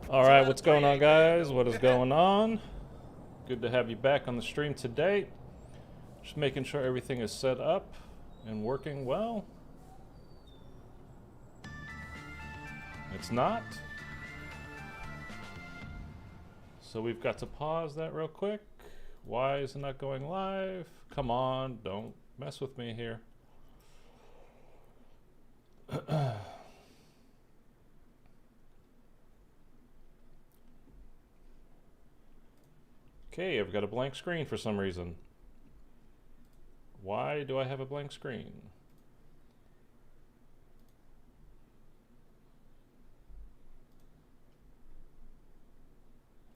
Alright, what's going on, guys? What is going on? Good to have you back on the stream today. Just making sure everything is set up and working well. It's not. So we've got to pause that real quick. Why is it not going live? Come on, don't mess with me here. Okay, I've got a blank screen for some reason. Why do I have a blank screen?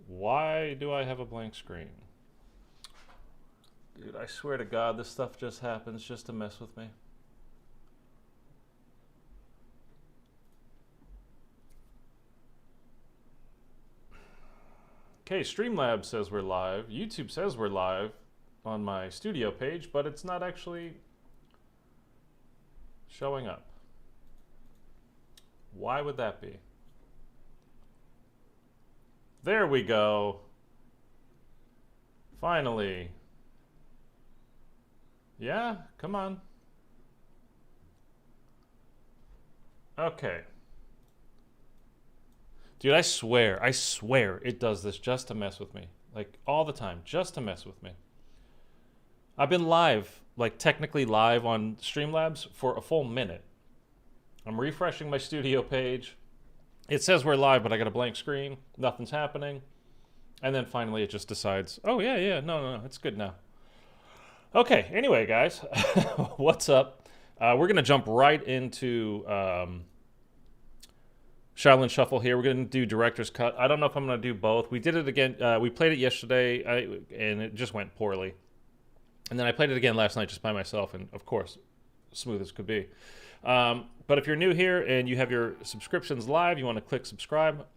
Why do I have a blank screen? Dude, I swear to God, this stuff just happens just to mess with me. Okay, Streamlabs says we're live. YouTube says we're live on my studio page, but it's not actually showing up. Why would that be? There we go. Finally. Yeah, come on. Okay. Dude, I swear it does this just to mess with me. Like, all the time, just to mess with me. I've been live, like technically live on Streamlabs for a full minute. I'm refreshing my studio page. It says we're live, but I got a blank screen. Nothing's happening. And then finally it just decides, oh yeah, no, it's good now. Okay, anyway, guys, what's up? We're going to jump right into Shaolin Shuffle here. We're going to do Director's Cut. I don't know if I'm going to do both. We did it again. We played it yesterday, and it just went poorly. And then I played it again last night just by myself, and of course, smooth as could be. But if you're new here and you have your subscriptions live, you want to click subscribe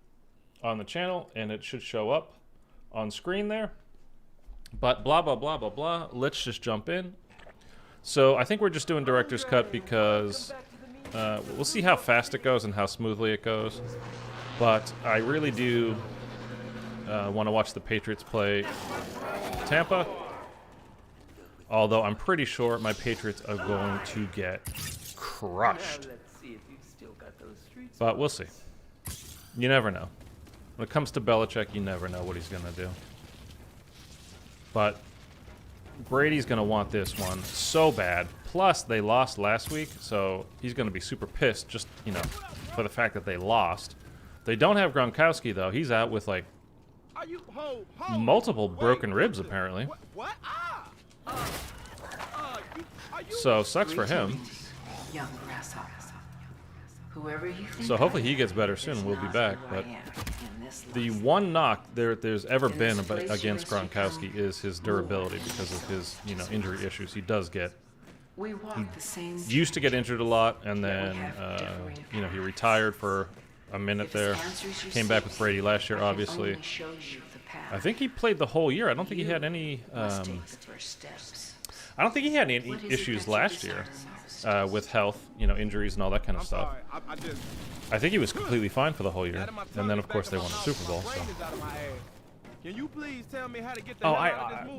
on the channel, and it should show up on screen there. But blah, blah, blah, blah, blah. Let's just jump in. So I think we're just doing Director's Cut because we'll see how fast it goes and how smoothly it goes. But I really do want to watch the Patriots play Tampa. Although I'm pretty sure my Patriots are going to get crushed. But we'll see. You never know. When it comes to Belichick, you never know what he's going to do. But Brady's going to want this one so bad. Plus, they lost last week, so he's going to be super pissed just, you know, for the fact that they lost. They don't have Gronkowski, though. He's out with, like, multiple broken ribs, apparently. So, sucks for him. So hopefully he gets better soon and we'll be back. But the one knock there's ever been against Gronkowski is his durability because of his, you know, injury issues. He does get. He used to get injured a lot, and then you know, he retired for a minute there. Came back with Brady last year, obviously. I think he played the whole year. I don't think he had any. I don't think he had any issues last year with health, you know, injuries and all that kind of stuff. I think he was completely fine for the whole year. And then, of course, they won the Super Bowl. So. Oh,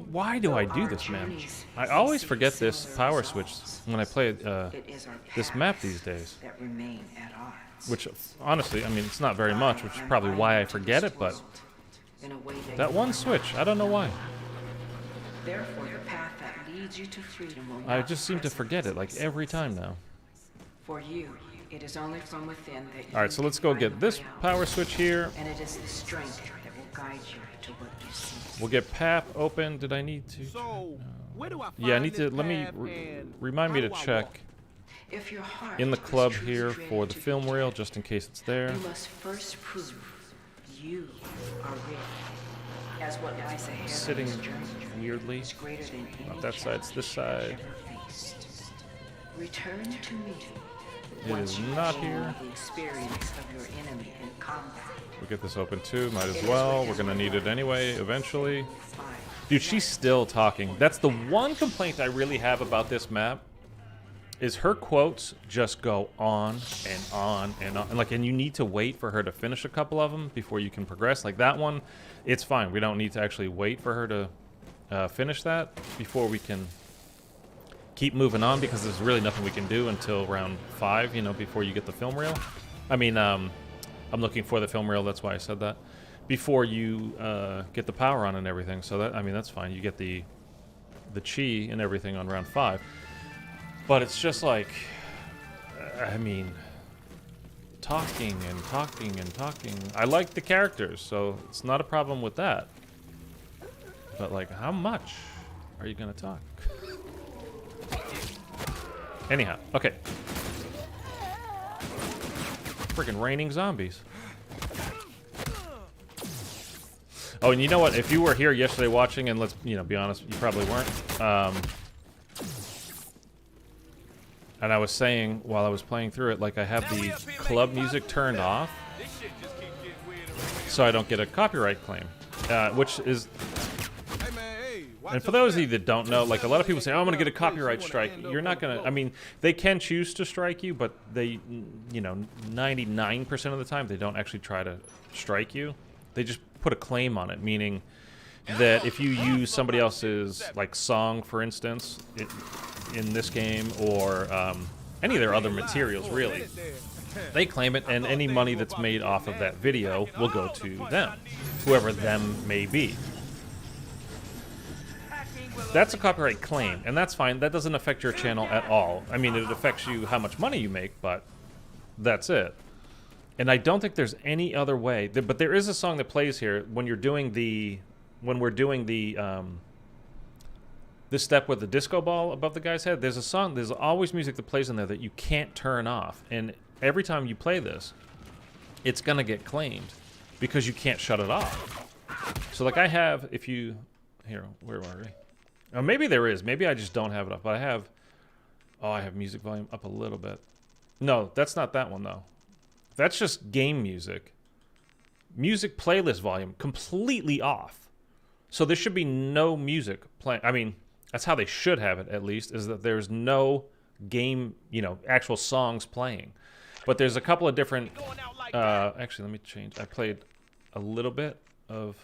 why do I do this, man? I always forget this power switch when I play this map these days. Which, honestly, I mean, it's not very much, which is probably why I forget it, but that one switch, I don't know why. Therefore, the path that leads you to freedom will I just seem to forget it, like, every time now. For you, it is only from within that you. All right, so let's go get this power switch here. And it is the strength that will guide you to what you see. We'll get PAP open. Did I need to? So, where do I find I need to. Let me remind me to check in the club here for the film reel, just in case it's there. You must first prove you are ready. As what lies ahead sitting weirdly. Not that side, it's this side. Return to me. It is not here. We'll get this open too, might as well. We're gonna need it anyway, eventually. Dude, she's still talking. That's the one complaint I really have about this map, is her quotes just go on and on and on. And you need to wait for her to finish a couple of them before you can progress. Like that one, it's fine. We don't need to actually wait for her to finish that before we can keep moving on, because there's really nothing we can do until round 5, you know, before you get the film reel. I mean, I'm looking for the film reel, that's why I said that. Before you get the power on and everything. So that, I mean, that's fine. You get the chi and everything on round 5. But it's just like, I mean, talking and talking and talking. I like the characters, so it's not a problem with that. But like, how much are you gonna talk? Anyhow, okay. Freaking raining zombies. Oh, and you know what? If you were here yesterday watching, and let's, you know, be honest, you probably weren't. And I was saying while I was playing through it, like I have the club music turned off, so I don't get a copyright claim, which is. And for those of you that don't know, like a lot of people say, oh, I'm going to get a copyright strike. You're not going to, I mean, they can choose to strike you, but they, you know, 99% of the time, they don't actually try to strike you. They just put a claim on it, meaning that if you use somebody else's, like, song, for instance, in this game, or any of their other materials, really, they claim it, and any money that's made off of that video will go to them, whoever them may be. That's a copyright claim, and that's fine. That doesn't affect your channel at all. I mean, it affects you how much money you make, but that's it. And I don't think there's any other way. But there is a song that plays here when you're doing the, when we're doing the this step with the disco ball above the guy's head. There's a song. There's always music that plays in there that you can't turn off. And every time you play this, it's gonna get claimed because you can't shut it off. So like I have, if you here, where are we? Oh, maybe there is. Maybe I just don't have it up. But I have, oh, I have music volume up a little bit. No, that's not that one, though. That's just game music. Music playlist volume completely off. So there should be no music playing. I mean, that's how they should have it, at least, is that there's no game, you know, actual songs playing. But there's a couple of different, actually, let me change. I played a little bit of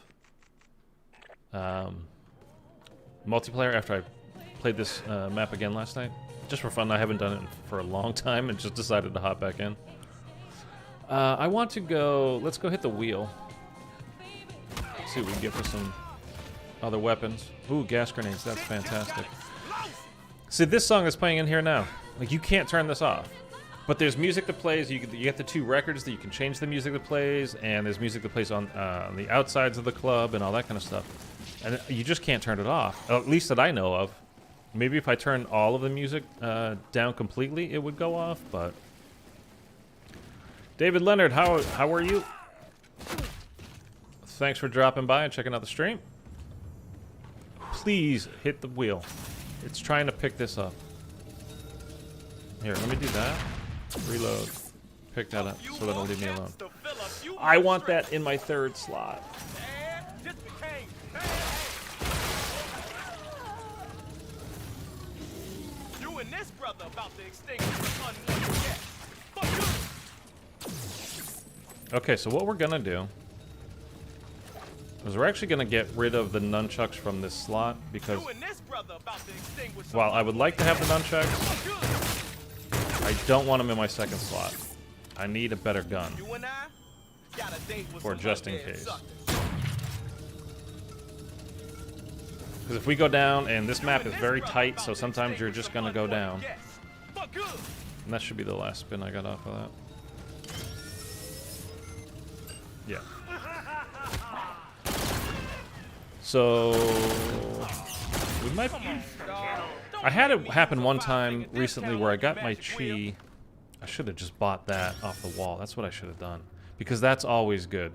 multiplayer after I played this map again last night, just for fun. I haven't done it for a long time and just decided to hop back in. I want to go, let's go hit the wheel. Let's see what we can get for some other weapons. Ooh, gas grenades, that's fantastic. See, this song is playing in here now. Like, you can't turn this off. But there's music that plays, you get the 2 records that you can change the music that plays, and there's music that plays on the outsides of the club and all that kind of stuff. And you just can't turn it off, at least that I know of. Maybe if I turn all of the music down completely, it would go off, but... David Leonard, how are you? Thanks for dropping by and checking out the stream. Please hit the wheel. It's trying to pick this up. Here, let me do that. Reload. Pick that up so that'll leave me alone. I want that in my 3rd slot. Okay, so what we're gonna do is we're actually gonna get rid of the nunchucks from this slot, because while I would like to have the nunchucks, I don't want them in my 2nd slot. I need a better gun, or just in case. Because if we go down, and this map is very tight, so sometimes you're just gonna go down. And that should be the last spin I got off of that. Yeah. So we might. I had it happen one time recently where I got my chi. I should have just bought that off the wall. That's what I should have done, because that's always good.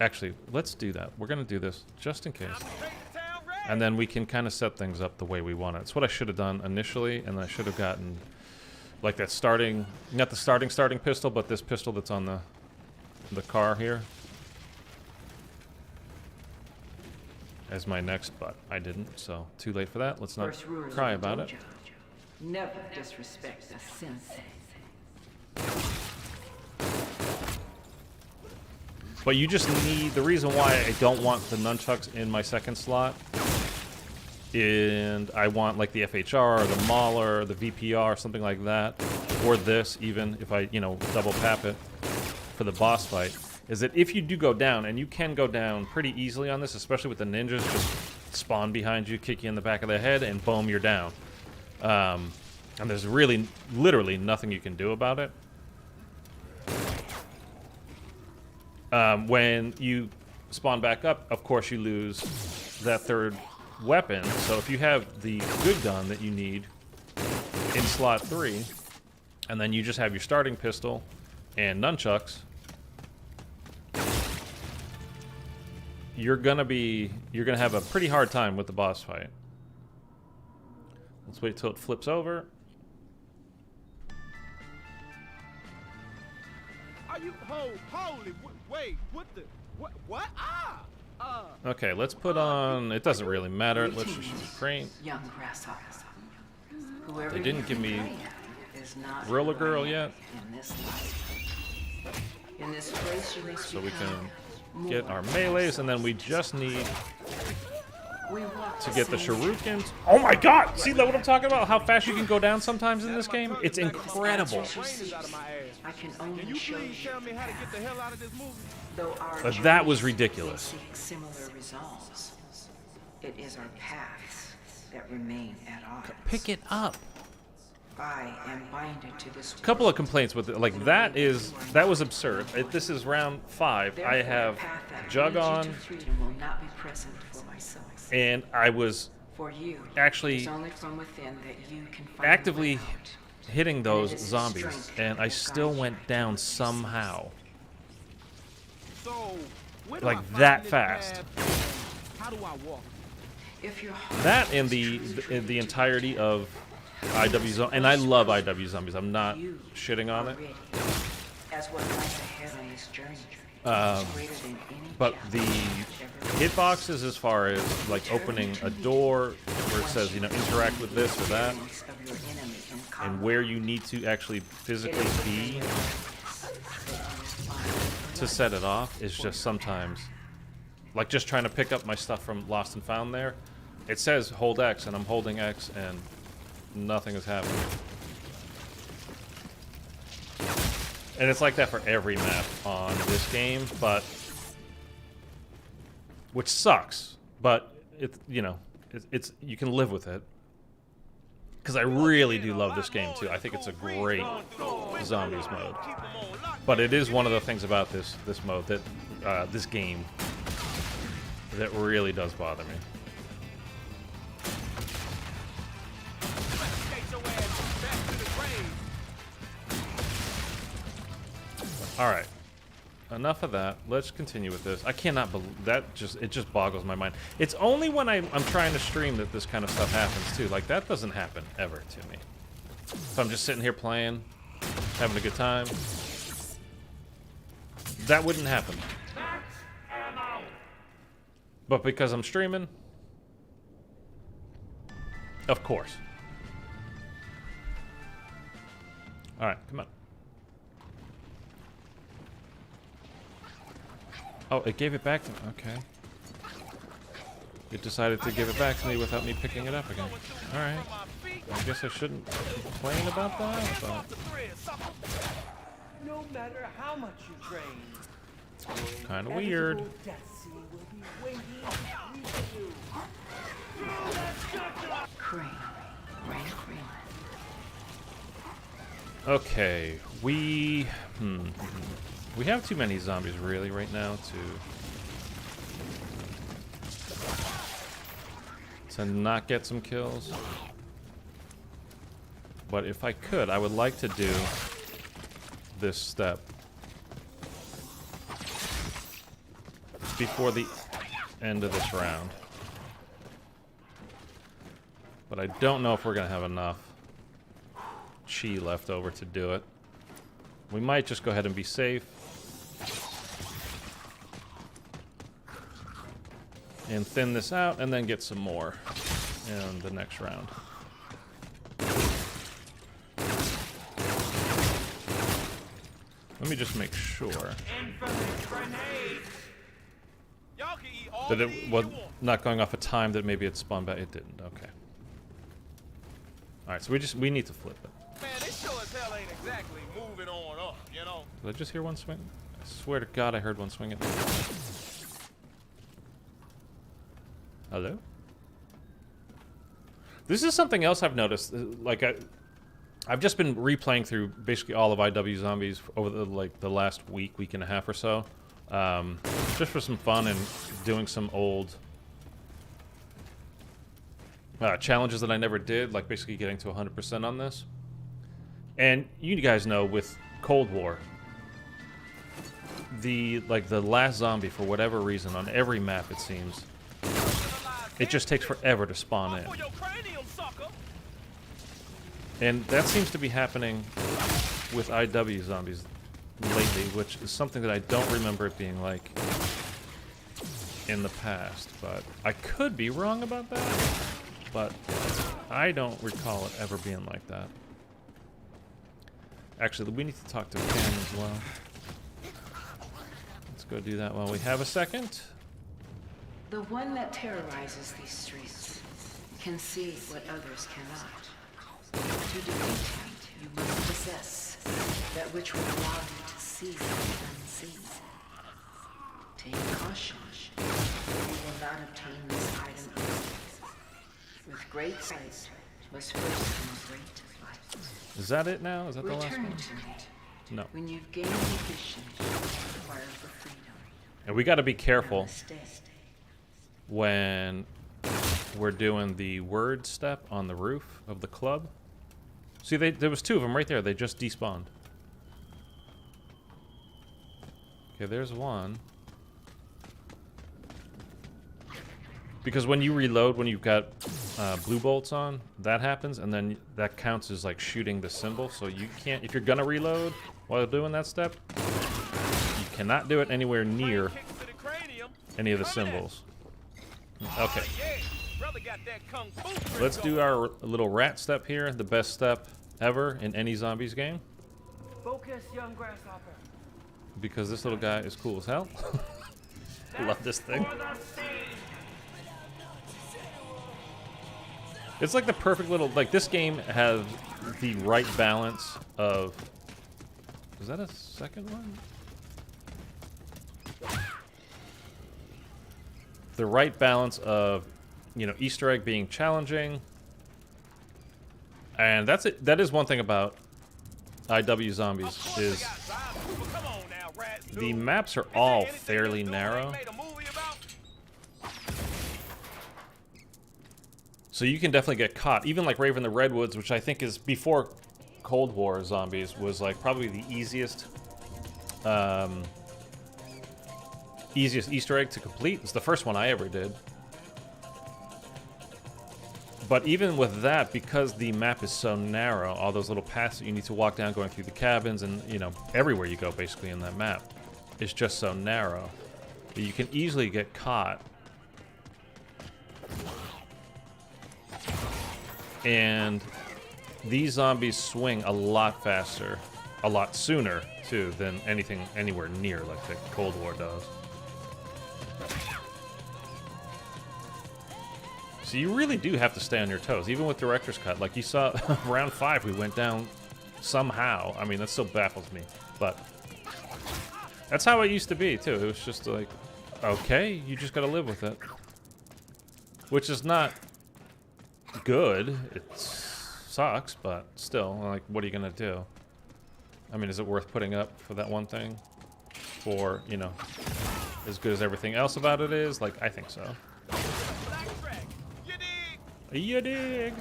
Actually, let's do that. We're gonna do this just in case, and then we can kind of set things up the way we want it. It's what I should have done initially, and I should have gotten like that starting, not the starting pistol, but this pistol that's on the car here as my next, but I didn't, so too late for that. Let's not cry about it. Never disrespect a sensei. But you just need, the reason why I don't want the nunchucks in my second slot, and I want like the FHR or the Mauler or the VPR, something like that, or this even, if I, you know, double tap it for the boss fight, is that if you do go down, and you can go down pretty easily on this, especially with the ninjas, just spawn behind you, kick you in the back of the head, and boom, you're down. And there's really, literally nothing you can do about it. When you spawn back up, of course you lose that third weapon. So if you have the good gun that you need in slot 3, and then you just have your starting pistol and nunchucks, you're gonna have a pretty hard time with the boss fight. Let's wait till it flips over. Are you holy? Wait, what the? What? Okay, let's put on. It doesn't really matter. Let's just train. Young grasshoppers. They didn't give me Roller Girl yet, in this place, you so we can get our melees, and then we just need to get the shurikens. Oh my god! See what I'm talking about? How fast you can go down sometimes in this game? It's incredible. I can only show you tell me how to get the hell out of this movie? But that was ridiculous. Similar results. It is our paths that remain at odds. Pick it up. I am binded to this. Couple of complaints with it, like that was absurd. This is round 5. I have Jug on, and I was actually actively hitting those zombies, and I still went down somehow. Like that fast. How do I walk? That and the entirety of IW Zombies, and I love IW Zombies. I'm not shitting on it. But the hitboxes, as far as like opening a door where it says, you know, interact with this or that, and where you need to actually physically be to set it off, is just sometimes like just trying to pick up my stuff from Lost and Found there. It says hold X, and I'm holding X, and nothing is happening. And it's like that for every map on this game, but which sucks. But it's, you know, it's you can live with it, because I really do love this game too. I think it's a great zombies mode. But it is one of the things about this mode that this game that really does bother me. Alright, enough of that. Let's continue with this. I cannot believe that. It just boggles my mind. It's only when I'm trying to stream that this kind of stuff happens too. Like, that doesn't happen ever to me. If I'm just sitting here playing, having a good time, that wouldn't happen. But because I'm streaming, of course. Alright, come on. Oh, it gave it back to me. Okay. It decided to give it back to me without me picking it up again. Alright. I guess I shouldn't complain about that, but... No matter how much you train, kind of weird. Okay, we have too many zombies really right now to not get some kills. But if I could, I would like to do this step before the end of this round. But I don't know if we're gonna have enough chi left over to do it. We might just go ahead and be safe and thin this out, and then get some more in the next round. Let me just make sure Infamous grenades. Y'all can eat all that the meat it you was want. not going off a time that maybe it spawned back. It didn't. Okay. All right, so we need to flip it. Man, this show as hell ain't exactly moving on up, you know? Did I just hear one swing? I swear to God, I heard one swing at me. Hello? This is something else I've noticed. Like I've just been replaying through basically all of IW Zombies over the last week and a half or so, just for some fun and doing some old challenges that I never did, like basically getting to 100% on this. And you guys know with Cold War, the last zombie, for whatever reason, on every map it seems, it just takes forever to spawn in. For your cranium, sucker. And that seems to be happening with IW Zombies lately, which is something that I don't remember it being like in the past. But I could be wrong about that, but I don't recall it ever being like that. Actually, we need to talk to Cam as well. Let's go do that while we have a second. The one that terrorizes these streets can see what others cannot. To defeat him, you must possess that which will allow you to see the unseen. Take caution. You will not obtain this item easily. With great sight must first come great light. Is that it now? Is that the last Return one? to it No. when you've gained the vision required for freedom. And we got to be careful Namaste. when we're doing the word step on the roof of the club. See, there was two of them right there. They just despawned. Okay, there's one. Because when you reload, when you've got blue bolts on, that happens, and then that counts as like shooting the symbol. So you can't, if you're gonna reload while doing that step, you cannot do it anywhere near Kicks to the cranium. any of the Coming at symbols. Okay. Yeah, brother got that kung fu. Let's do our little rat step here, the best step ever in any zombies game, Focus, young grasshopper. because this little guy is cool as hell. Love this thing. For the stage. It's like the perfect little, like this game has the right balance of, is that a second one? The right balance of, you know, Easter egg being challenging. And that's it. That is one thing about IW Zombies is Come on now, rat. the maps are all fairly narrow. So you can definitely get caught. Even like Raven the Redwoods, which I think is before Cold War Zombies, was like probably the easiest easiest Easter egg to complete. It's the first one I ever did. But even with that, because the map is so narrow, all those little paths that you need to walk down going through the cabins and, you know, everywhere you go basically in that map, is just so narrow that you can easily get caught. And these zombies swing a lot faster, a lot sooner, too, than anything anywhere near like the Cold War does. So you really do have to stay on your toes, even with Director's Cut. Like you saw, round 5, we went down somehow. I mean, that still baffles me, but that's how it used to be, too. It was just like, okay, you just gotta live with it. Which is not good. It sucks, but still, like, what are you gonna do? I mean, is it worth putting up for that one thing? For, you know, as good as everything else about it is? Like, I think so. You dig?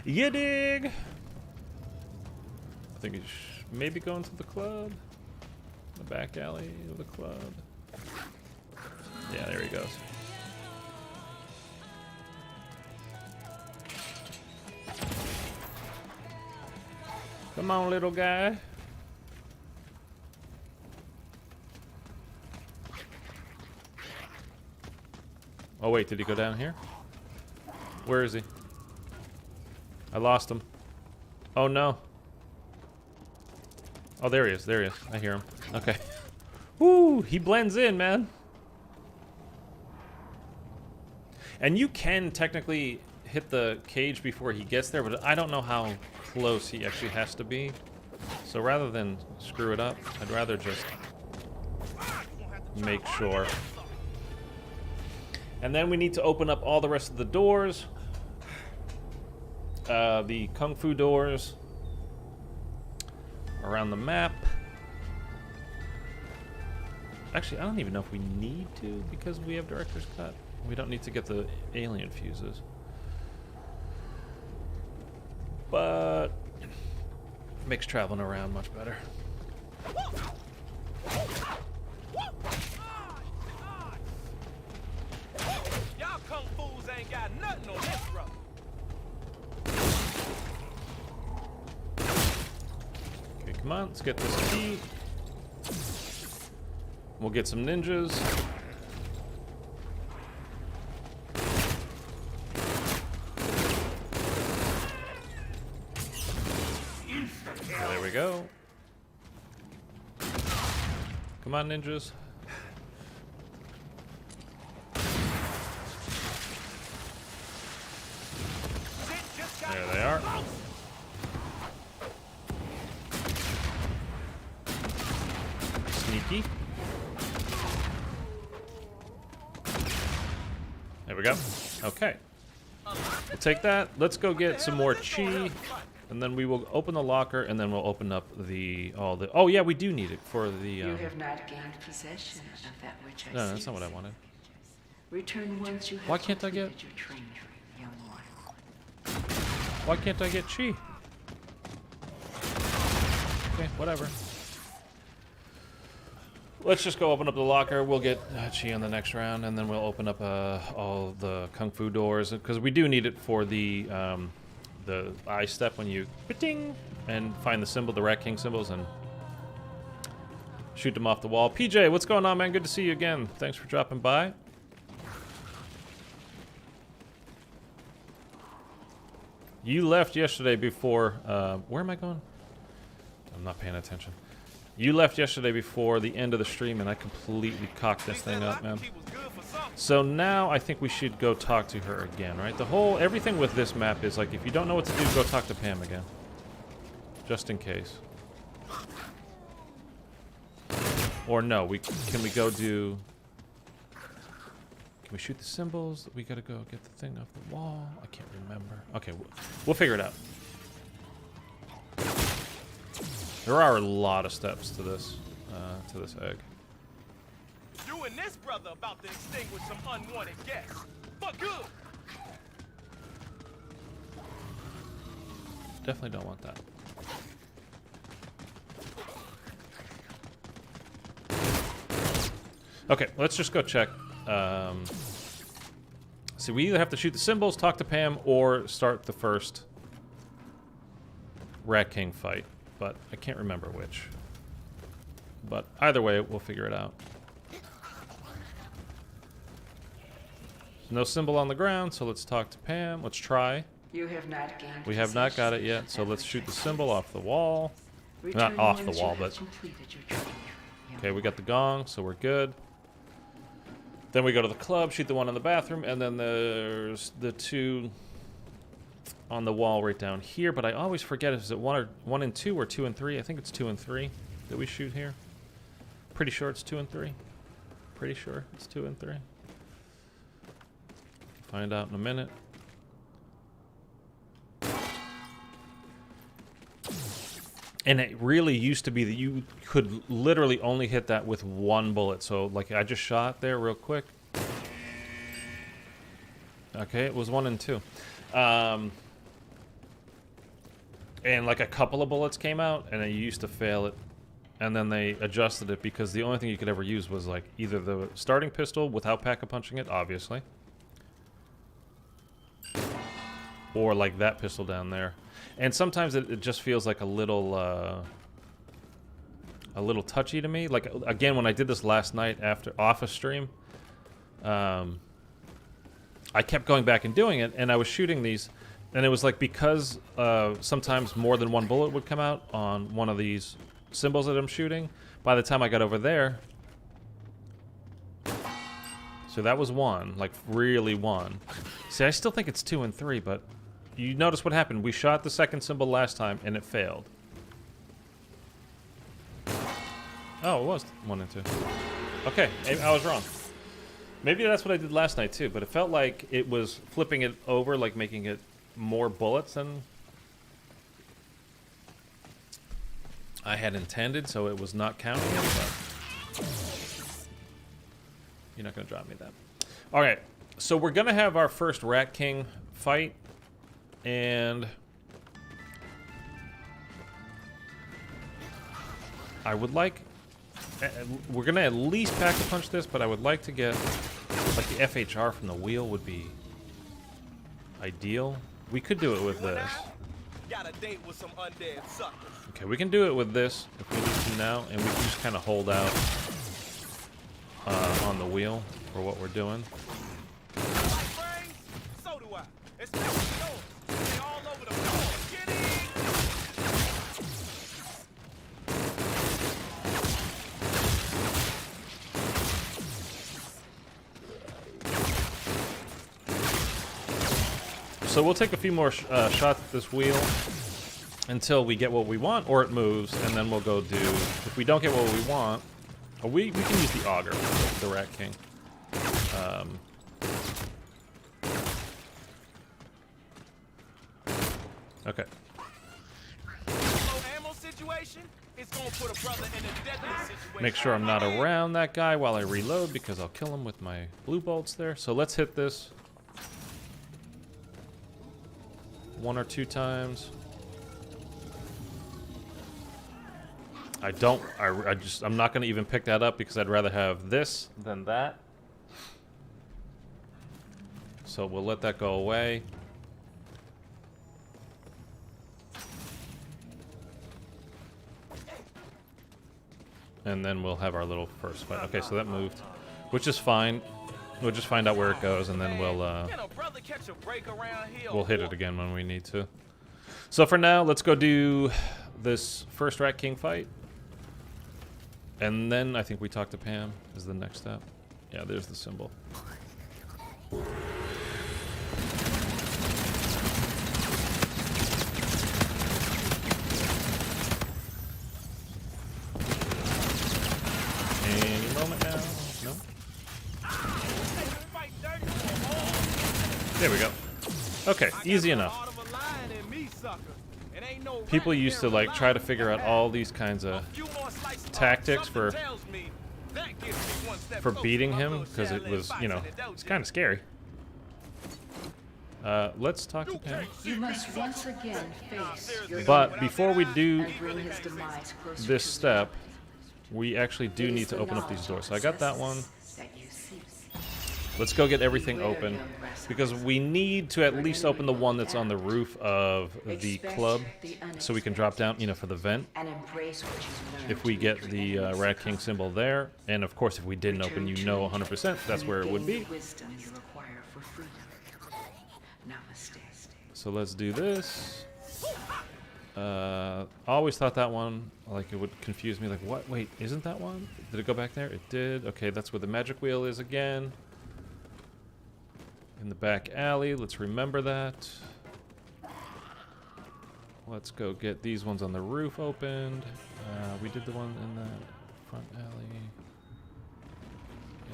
You dig? I think you should maybe go into the club. The back alley of the club. Yeah, there he goes. Come on, little guy. Oh, wait, did he go down here? Where is he? I lost him. Oh, no. Oh, there he is. There he is. I hear him. Okay. Woo! He blends in, man. And you can technically hit the cage before he gets there, but I don't know how close he actually has to be. So rather than screw it up, I'd rather just make sure. And then we need to open up all the rest of the doors. The Kung Fu doors around the map. Actually, I don't even know if we need to because we have Director's Cut. We don't need to get the alien fuses. But makes traveling around much better. Y'all kung fools ain't got nothing on this road. Okay, come on, let's get this key. We'll get some ninjas. There we go. Come on, ninjas. There they are. Sneaky. There we go. Okay. We'll take that. Let's go get some more chi. And then we will open the locker, and then we'll open up all the. Oh yeah, we do need it for the. You have not gained possession of that which I No, that's not what I wanted. Return once you have Why can't I get? completed your training, young one. Why can't I get chi? Okay, whatever. Let's just go open up the locker. We'll get chi on the next round, and then we'll open up all the kung fu doors because we do need it for the eye step when you ding and find the symbol, the Rat King symbols, and shoot them off the wall. PJ, what's going on, man? Good to see you again. Thanks for dropping by. You left yesterday before. Where am I going? I'm not paying attention. You left yesterday before the end of the stream, and I completely cocked this thing up, man. So now I think we should go talk to her again, right? Everything with this map is like, if you don't know what to do, go talk to Pam again. Just in case. Or no, can we go do... Can we shoot the symbols? We gotta go get the thing off the wall. I can't remember. Okay, we'll figure it out. There are a lot of steps to this egg. You and this brother about to extinguish some unwanted guests. For good. Definitely don't want that. Okay, let's just go check. So we either have to shoot the symbols, talk to Pam, or start the first Rat King fight. But I can't remember which. But either way, we'll figure it out. No symbol on the ground, so let's talk to Pam. Let's try. You have not gained We have not got it yet, so let's shoot the symbol off the wall. Not off the wall, but... Okay, we got the gong, so we're good. Then we go to the club, shoot the one in the bathroom, and then there's the two on the wall right down here. But I always forget, is it 1 and 2 or 2 and 3? I think it's 2 and 3 that we shoot here. Pretty sure it's 2 and 3. Pretty sure it's 2 and 3. Find out in a minute. And it really used to be that you could literally only hit that with 1 bullet. So, like, I just shot there real quick. Okay, it was 1 and 2. And, like, a couple of bullets came out, and you used to fail it. And then they adjusted it because the only thing you could ever use was, like, either the starting pistol without pack-a-punching it, obviously. Or, like, that pistol down there. And sometimes it just feels like a little touchy to me. Like, again, when I did this last night off a stream, I kept going back and doing it, and I was shooting these, and it was like because sometimes more than 1 bullet would come out on one of these symbols that I'm shooting. By the time I got over there, so that was 1, like really 1. See, I still think it's 2 and 3, but you notice what happened. We shot the second symbol last time and it failed. Oh, it was 1 and 2. Okay, I was wrong. Maybe that's what I did last night too, but it felt like it was flipping it over, like making it more bullets than I had intended, so it was not counting it, but you're not going to drop me that. Alright, so we're going to have our first Rat King fight, and I would like... We're going to at least pack a punch this, but I would like to get... Like the FHR from the wheel would be ideal. We could do it with this. Got a date with some undead suckers. Okay, we can do it with this if we need to now, and we can just kind of hold out on the wheel for what we're doing. Like brains? So do I. Especially yours. They all over the floor. Get in! So we'll take a few more shots at this wheel until we get what we want, or it moves, and then we'll go do... If we don't get what we want... we can use the auger, the Rat King. Okay. Ammo situation? It's gonna put a brother in a deadly situation. Make sure I'm not around that guy while I reload, because I'll kill him with my blue bolts there. So let's hit this 1 or 2 times. I'm not going to even pick that up because I'd rather have this than that. So we'll let that go away. And then we'll have our little first fight. Okay, so that moved, which is fine. We'll just find out where it goes, and then we'll hit it again when we need to. So for now, let's go do this first Rat King fight. And then I think we talk to Pam is the next step. Yeah, there's the symbol. Any moment now. No? There we go. Okay, easy enough. People used to like try to figure out all these kinds of tactics for beating him because it was, you know, it's kind of scary. Let's talk to Pam. You must once again face your But before we do and bring his demise closer this to step, we actually do need to open up these doors. So I got that one. that you seek. Let's go get everything open, because we need to at least open the one that's on the roof of the club, so we can drop down, you know, for the vent. And embrace what you've learned. If we get the Rat King symbol there, and of course if we didn't open, you know 100% that's where it would be. Wisdom you require for freedom. Namaste. So let's do this. Always thought that one, like, it would confuse me, like, what? Wait, isn't that one? Did it go back there? It did. Okay, that's where the magic wheel is again. In the back alley, let's remember that. Let's go get these ones on the roof opened. We did the one in the front alley.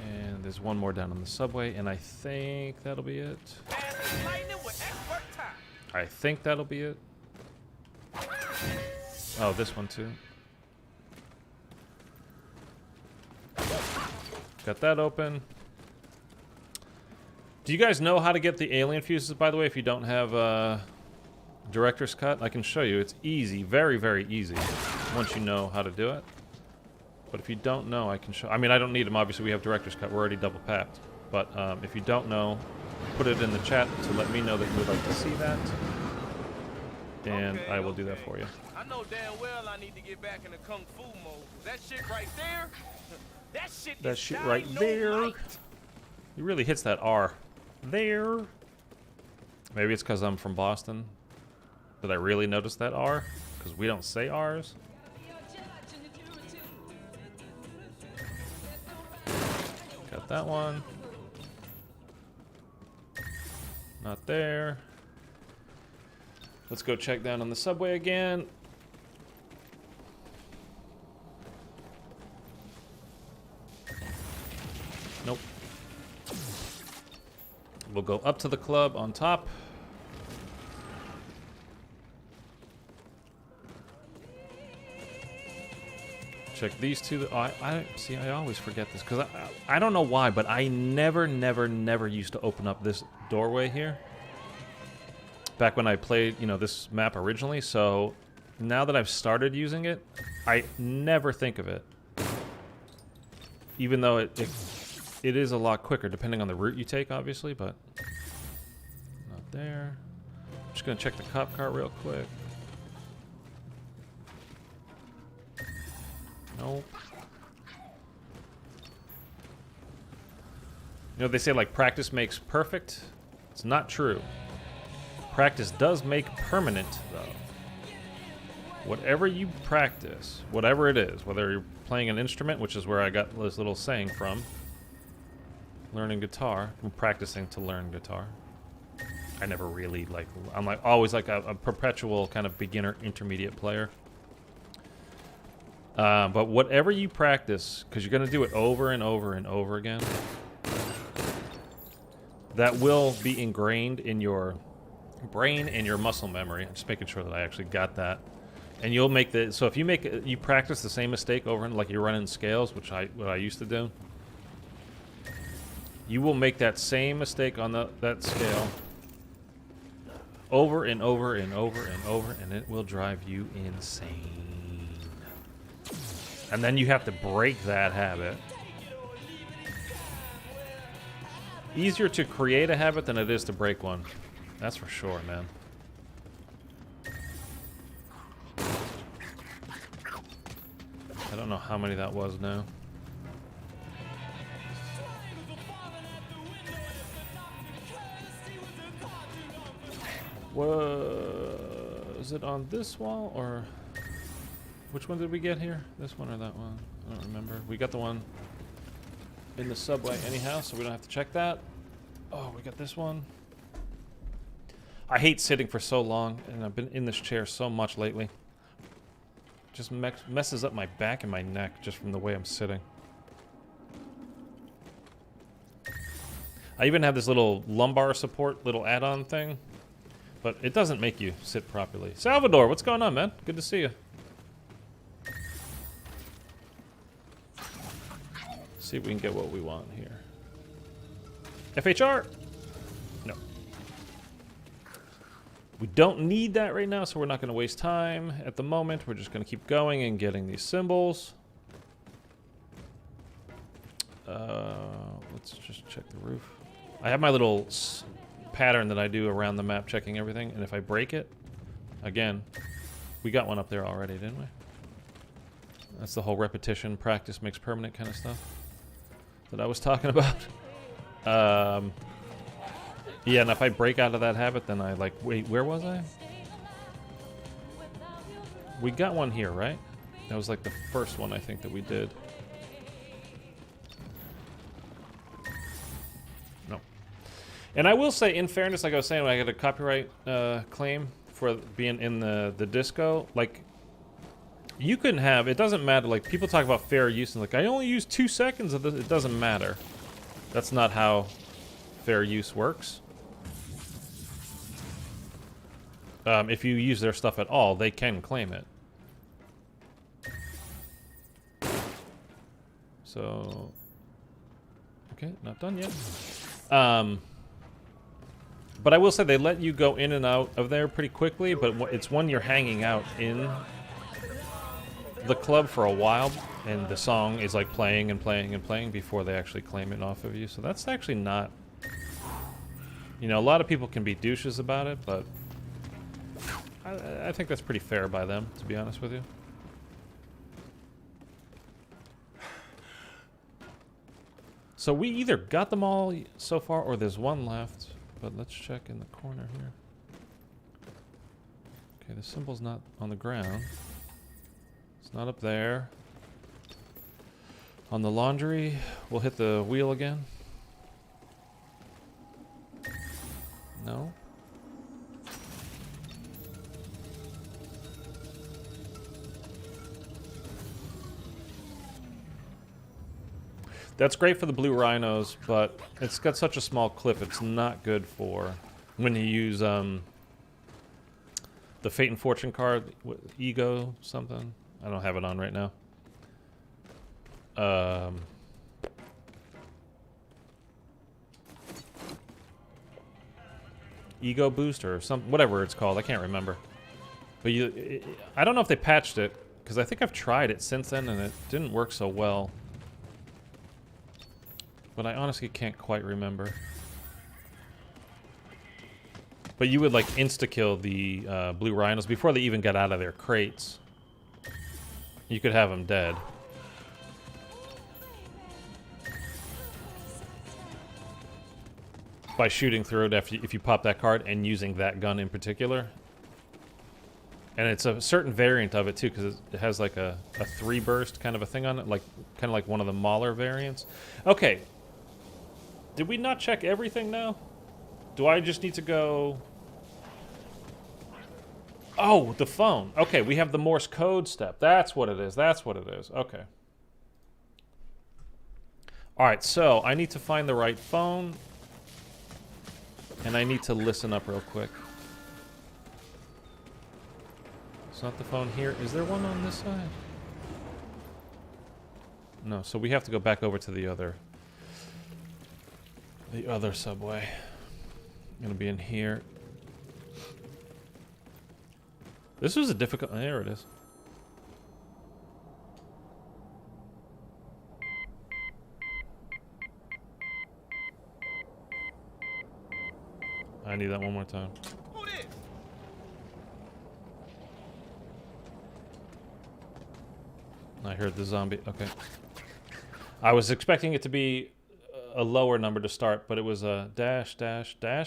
And there's one more down on the subway, and I think that'll be it. I think that'll be it. Oh, this one too. Got that open. Do you guys know how to get the alien fuses, by the way, if you don't have director's cut? I can show you. It's easy. Very, very easy once you know how to do it. But if you don't know, I can show... I mean, I don't need them. Obviously, we have director's cut. We're already double packed. But if you don't know, put it in the chat to let me know that you would like to see that. And I will do that for you. I know damn well I need to get back into kung fu mode. That shit right there. That shit right there. He really hits that R. There. Maybe it's because I'm from Boston that I really noticed that R, because we don't say R's. Not that one. Not there. Let's go check down on the subway again. Nope. We'll go up to the club on top. Check these two. Oh, I see. I always forget this because I don't know why, but I never used to open up this doorway here. Back when I played, you know, this map originally. So now that I've started using it, I never think of it. Even though it is a lot quicker, depending on the route you take, obviously. But not there. I'm just gonna check the cop car real quick. Nope. You know, they say like practice makes perfect. It's not true. Practice does make permanent, though. Whatever you practice, whatever it is, whether you're playing an instrument, which is where I got this little saying from, learning guitar, I'm practicing to learn guitar. I never really like, I'm like always like a perpetual kind of beginner intermediate player. But whatever you practice, because you're going to do it over and over and over again, that will be ingrained in your brain and your muscle memory. I'm just making sure that I actually got that. And you'll make the, so if you practice the same mistake over and like you're running scales, which what I used to do, you will make that same mistake on that scale over and over and over and over, and it will drive you insane. And then you have to break that habit. Easier to create a habit than it is to break one. That's for sure, man. I don't know how many that was now. Was it on this wall or... Which one did we get here? This one or that one? I don't remember. We got the one in the subway anyhow, so we don't have to check that. Oh, we got this one. I hate sitting for so long, and I've been in this chair so much lately. Just messes up my back and my neck just from the way I'm sitting. I even have this little lumbar support, little add-on thing, but it doesn't make you sit properly. Salvador, what's going on, man? Good to see you. See if we can get what we want here. FHR? No. We don't need that right now, so we're not going to waste time at the moment. We're just going to keep going and getting these symbols. Let's just check the roof. I have my little pattern that I do around the map, checking everything. And if I break it, again, we got one up there already, didn't we? That's the whole repetition, practice makes permanent kind of stuff that I was talking about. Yeah, and if I break out of that habit, then I like, wait, where was I? We got one here, right? That was like the first one I think that we did. No. And I will say, in fairness, like I was saying, when I got a copyright claim for being in the disco, like, you couldn't have, it doesn't matter, like, people talk about fair use, and like, I only used 2 seconds of this. It doesn't matter. That's not how fair use works. If you use their stuff at all, they can claim it. So, okay, not done yet. But I will say they let you go in and out of there pretty quickly, but it's when you're hanging out in the club for a while, and the song is like playing and playing and playing before they actually claim it off of you. So that's actually not, you know, a lot of people can be douches about it, but I think that's pretty fair by them, to be honest with you. So we either got them all so far, or there's one left, but let's check in the corner here. Okay, the symbol's not on the ground. It's not up there. On the laundry, we'll hit the wheel again. No. That's great for the blue rhinos, but it's got such a small clip, it's not good for when you use the Fate and Fortune card, Ego something. I don't have it on right now. Ego Boost or some whatever it's called, I can't remember. But I don't know if they patched it, because I think I've tried it since then and it didn't work so well. But I honestly can't quite remember. But you would like insta-kill the blue rhinos before they even get out of their crates. You could have them dead. By shooting through it if you pop that card and using that gun in particular. And it's a certain variant of it too, because it has like a 3-burst kind of a thing on it, like kind of like one of the Mauler variants. Okay. Did we not check everything now? Do I just need to go... Oh, the phone. Okay, we have the Morse code step. That's what it is. That's what it is. Okay. Alright, so I need to find the right phone. And I need to listen up real quick. It's not the phone here. Is there one on this side? No, so we have to go back over to the other subway. Gonna be in here. This was a difficult... There it is. I need that one more time. Who this? I heard the zombie. Okay. I was expecting it to be a lower number to start, but it was a dash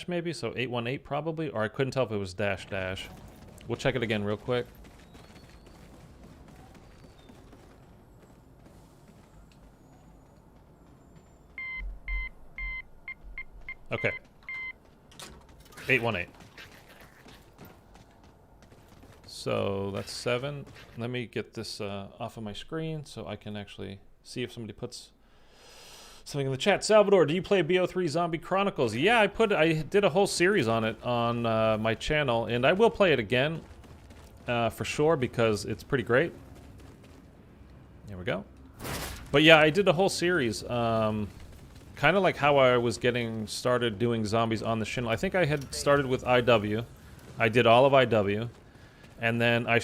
maybe, so 818 probably, or I couldn't tell if it was dash. We'll check it again real quick. Okay. 818. So that's 7. Let me get this off of my screen so I can actually see if somebody puts something in the chat. Salvador, do you play BO3 Zombie Chronicles? Yeah, I did a whole series on it on my channel, and I will play it again for sure because it's pretty great. There we go. But yeah, I did a whole series, kind of like how I was getting started doing zombies on the channel. I think I had started with IW. I did all of IW, and then I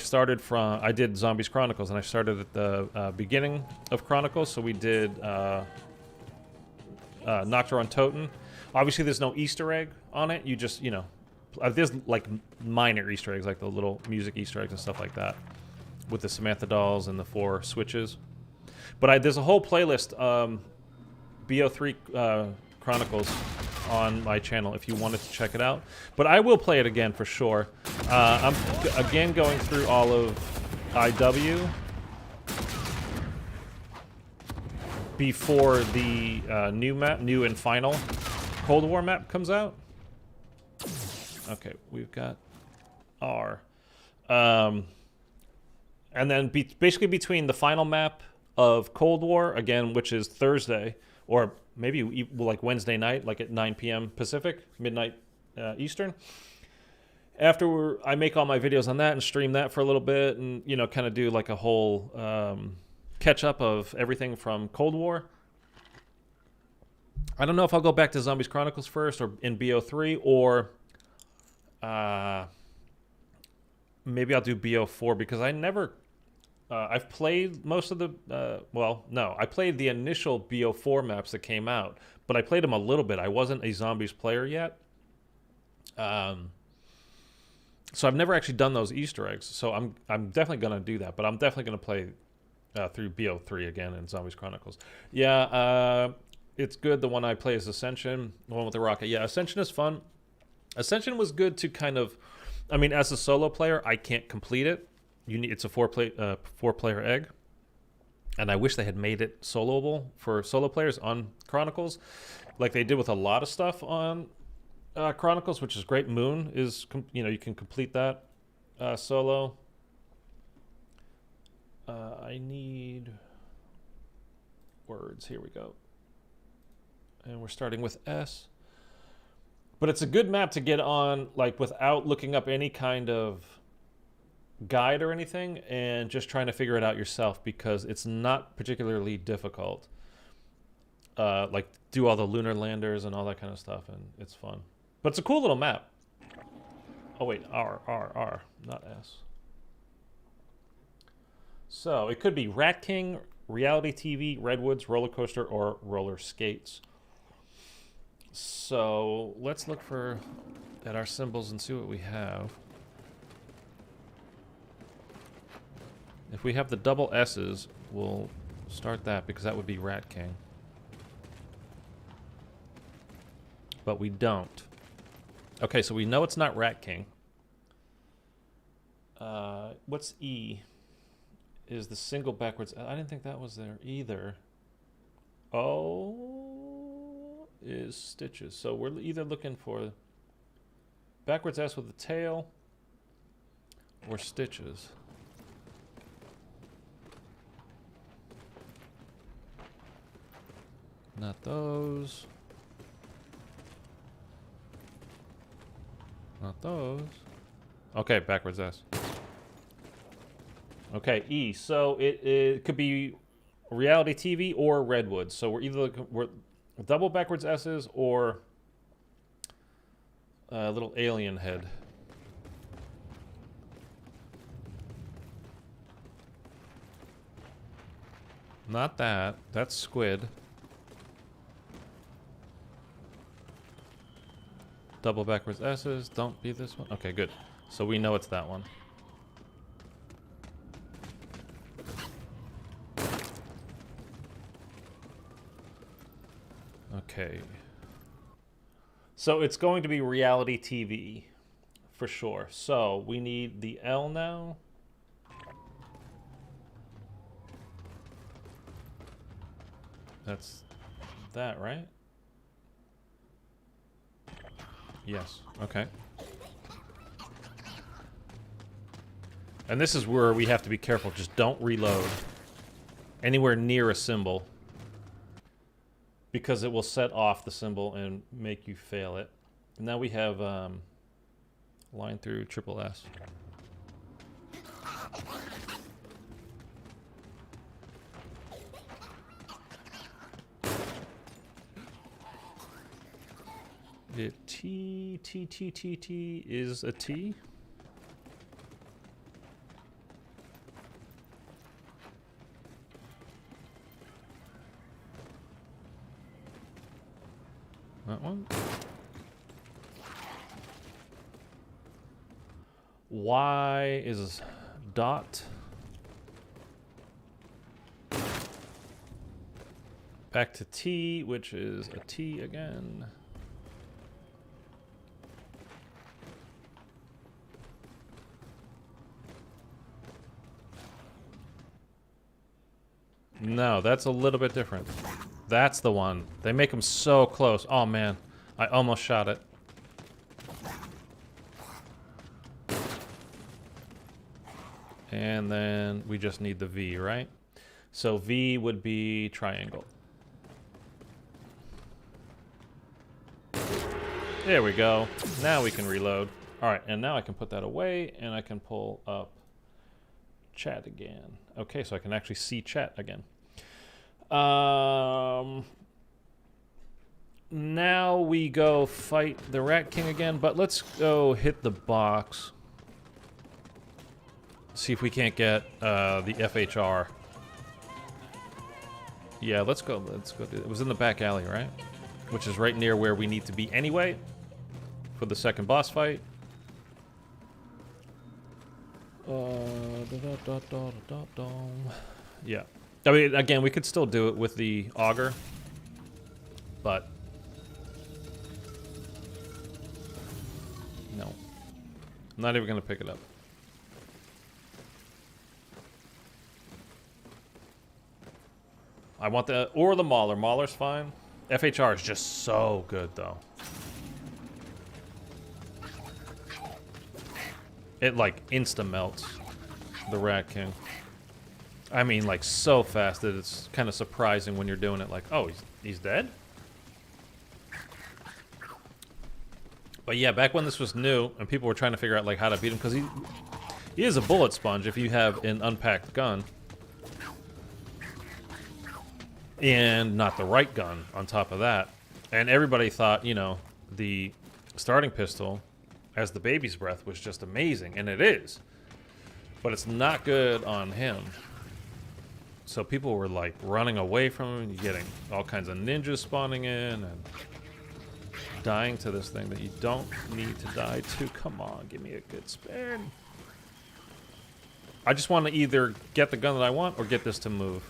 did Zombies Chronicles, and I started at the beginning of Chronicles. So we did Nocturne on Toten. Obviously, there's no Easter egg on it. You just, there's like minor Easter eggs, like the little music Easter eggs and stuff like that, with the Samantha dolls and the 4 switches. But there's a whole playlist, BO3 Chronicles, on my channel if you wanted to check it out. But I will play it again for sure. I'm again going through all of IW before the new and final Cold War map comes out. Okay, we've got R. And then basically between the final map of Cold War, again, which is Thursday, or maybe like Wednesday night, like at 9 p.m. Pacific, midnight Eastern. After I make all my videos on that and stream that for a little bit and, kind of do like a whole catch-up of everything from Cold War. I don't know if I'll go back to Zombies Chronicles first or in BO3, or maybe I'll do BO4 because I never... I've played most of the... I played the initial BO4 maps that came out, but I played them a little bit. I wasn't a Zombies player yet. So I've never actually done those Easter eggs, so I'm definitely going to do that, but I'm definitely going to play through BO3 again in Zombies Chronicles. Yeah, it's good. The one I play is Ascension, the one with the rocket. Yeah, Ascension is fun. Ascension was good to kind of... I mean, as a solo player, I can't complete it. It's a four player egg. And I wish they had made it soloable for solo players on Chronicles, like they did with a lot of stuff on Chronicles, which is great. Moon is, you can complete that solo. I need words. Here we go. And we're starting with S. But it's a good map to get on, like, without looking up any kind of guide or anything, and just trying to figure it out yourself, because it's not particularly difficult. Like, do all the lunar landers and all that kind of stuff, and it's fun. But it's a cool little map. Oh, wait, R, not S. So, it could be Rat King, Reality TV, Redwoods, Roller Coaster, or Roller Skates. So, let's look at our symbols and see what we have. If we have the double S's, we'll start that, because that would be Rat King. But we don't. Okay, so we know it's not Rat King. What's E? Is the single backwards... I didn't think that was there either. O is Stitches. So we're either looking for backwards S with the tail or Stitches. Not those. Not those. Okay, backwards S. Okay, E. So it could be Reality TV or Redwood. So we're either we're double backwards S's or a little alien head. Not that. That's squid. Double backwards S's. Don't be this one. Okay, good. So we know it's that one. Okay. So it's going to be Reality TV for sure. So we need the L now. That's that, right? Yes. Okay. And this is where we have to be careful. Just don't reload anywhere near a symbol, because it will set off the symbol and make you fail it. And now we have line through triple S. T is a T. That one. Y is dot. Back to T, which is a T again. No, that's a little bit different. That's the one. They make them so close. Oh, man. I almost shot it. And then we just need the V, right? So V would be triangle. There we go. Now we can reload. All right, and now I can put that away, and I can pull up chat again. Okay, so I can actually see chat again. Now we go fight the Rat King again, but let's go hit the box. See if we can't get the FHR. Yeah, let's go. Let's go. It was in the back alley, right? Which is right near where we need to be anyway for the second boss fight. Yeah. I mean, again, we could still do it with the auger, but no. I'm not even going to pick it up. I want the or the Mauler. Mauler's fine. FHR is just so good though. It like insta melts the Rat King. I mean, like so fast that it's kind of surprising when you're doing it. Like, oh, he's dead. But yeah, back when this was new and people were trying to figure out like how to beat him, because he is a bullet sponge if you have an unpacked gun. And not the right gun on top of that. And everybody thought, you know, the starting pistol as the baby's breath was just amazing, and it is. But it's not good on him. So people were like running away from him, getting all kinds of ninjas spawning in and dying to this thing that you don't need to die to. Come on, give me a good spin. I just want to either get the gun that I want or get this to move.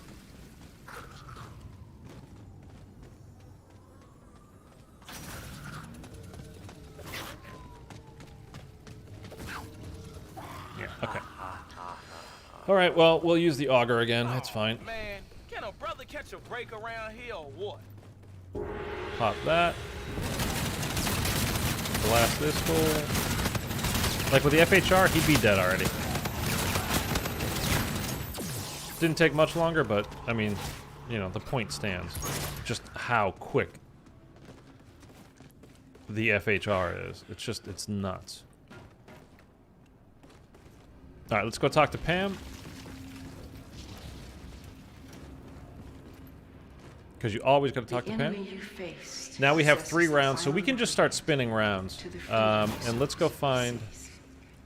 Yeah, okay. Alright, well, we'll use the auger again. That's fine. Man, can a brother catch a break around here or what? Pop that. Blast this fool. Like with the FHR, he'd be dead already. Didn't take much longer, but, I mean, you know, the point stands. Just how quick the FHR is. It's just, it's nuts. Alright, let's go talk to Pam. Because you always got to talk to Pam. Now we have 3 rounds, so we can just start spinning rounds. And let's go find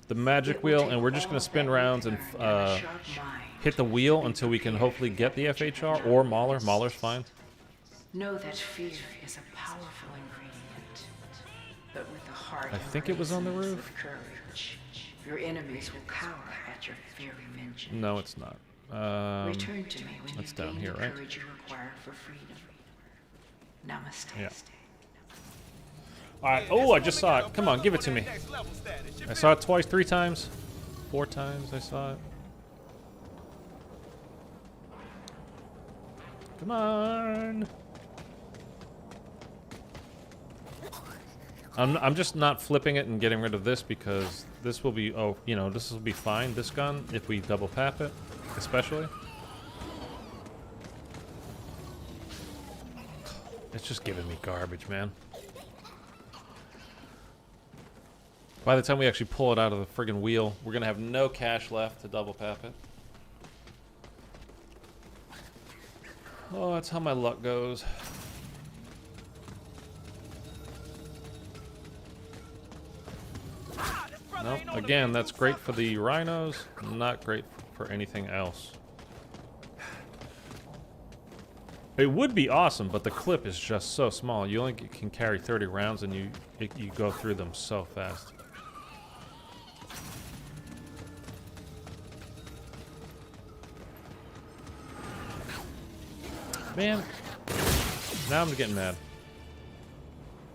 the magic wheel, and we're just going to spin rounds and hit the wheel until we can hopefully get the FHR or Mauler. Mauler's fine. Know that fear is a powerful ingredient, but with the heart I think it was on the embraces roof. of courage, your enemies will cower at your very mention. No, it's not. Return to me when that's you've down gained here, the right? courage you require for freedom. Namaste. Yeah. Alright, oh, I just saw it. Come on, give it to me. I saw it twice, 3 times. 4 times I saw it. Come on. I'm just not flipping it and getting rid of this because this will be, oh, you know, this will be fine, this gun, if we double tap it, especially. It's just giving me garbage, man. By the time we actually pull it out of the friggin' wheel, we're gonna have no cash left to double tap it. Oh, that's how my luck goes. Nope. Again, that's great for the rhinos, not great for anything else. It would be awesome, but the clip is just so small. You only can carry 30 rounds, and you go through them so fast. Man, now I'm getting mad.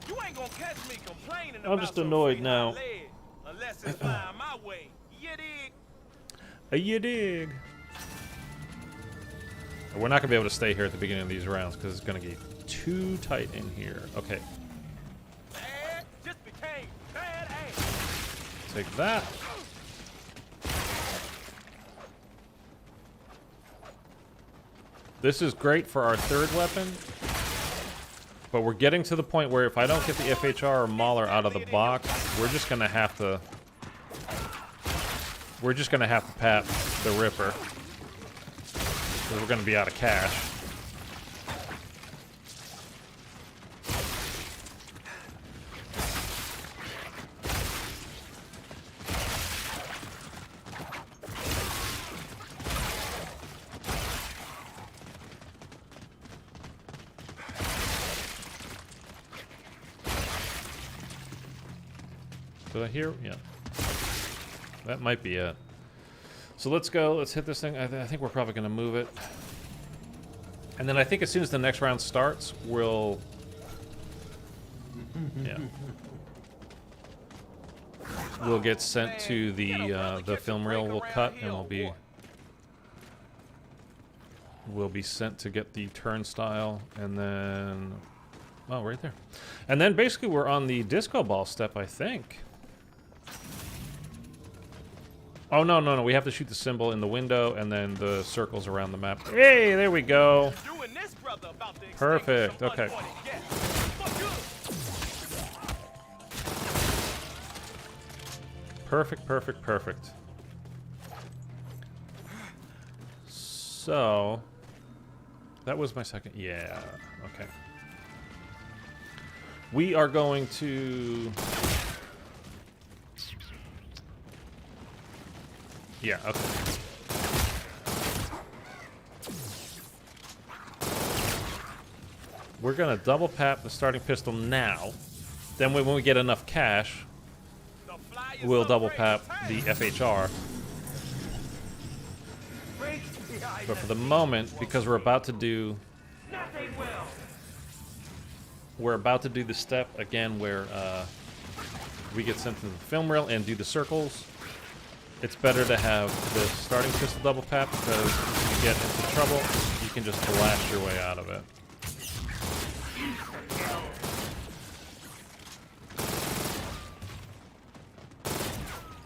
You ain't gonna catch me complaining I'm about just some annoyed free now. lead, unless it's flying my way. You dig? You dig? We're not gonna be able to stay here at the beginning of these rounds because it's gonna get too tight in here. Okay. Bad just became bad ass. Take that. This is great for our 3rd weapon, but we're getting to the point where if I don't get the FHR or Mauler out of the box, we're just gonna have to pat the Ripper, because we're gonna be out of cash. Did I hear? Yeah. That might be it. So let's go. Let's hit this thing. I think we're probably going to move it. And then I think as soon as the next round starts, we'll... Yeah. We'll get sent to the film reel we'll cut, and we'll be... will be sent to get the turnstile, and then... Oh, right there. And then basically we're on the disco ball step, I think. Oh, no, no, no. We have to shoot the symbol in the window and then the circles around the map. Hey, there we go. Perfect. Okay. Perfect, perfect, perfect. So... That was my second... Yeah, okay. We are going to... Yeah, okay. We're gonna double pap the starting pistol now. Then when we get enough cash, we'll double pap the FHR. But for the moment, because we're about to do... We're about to do the step again where we get sent to the film reel and do the circles. It's better to have the starting pistol double pap because if you get into trouble, you can just blast your way out of it.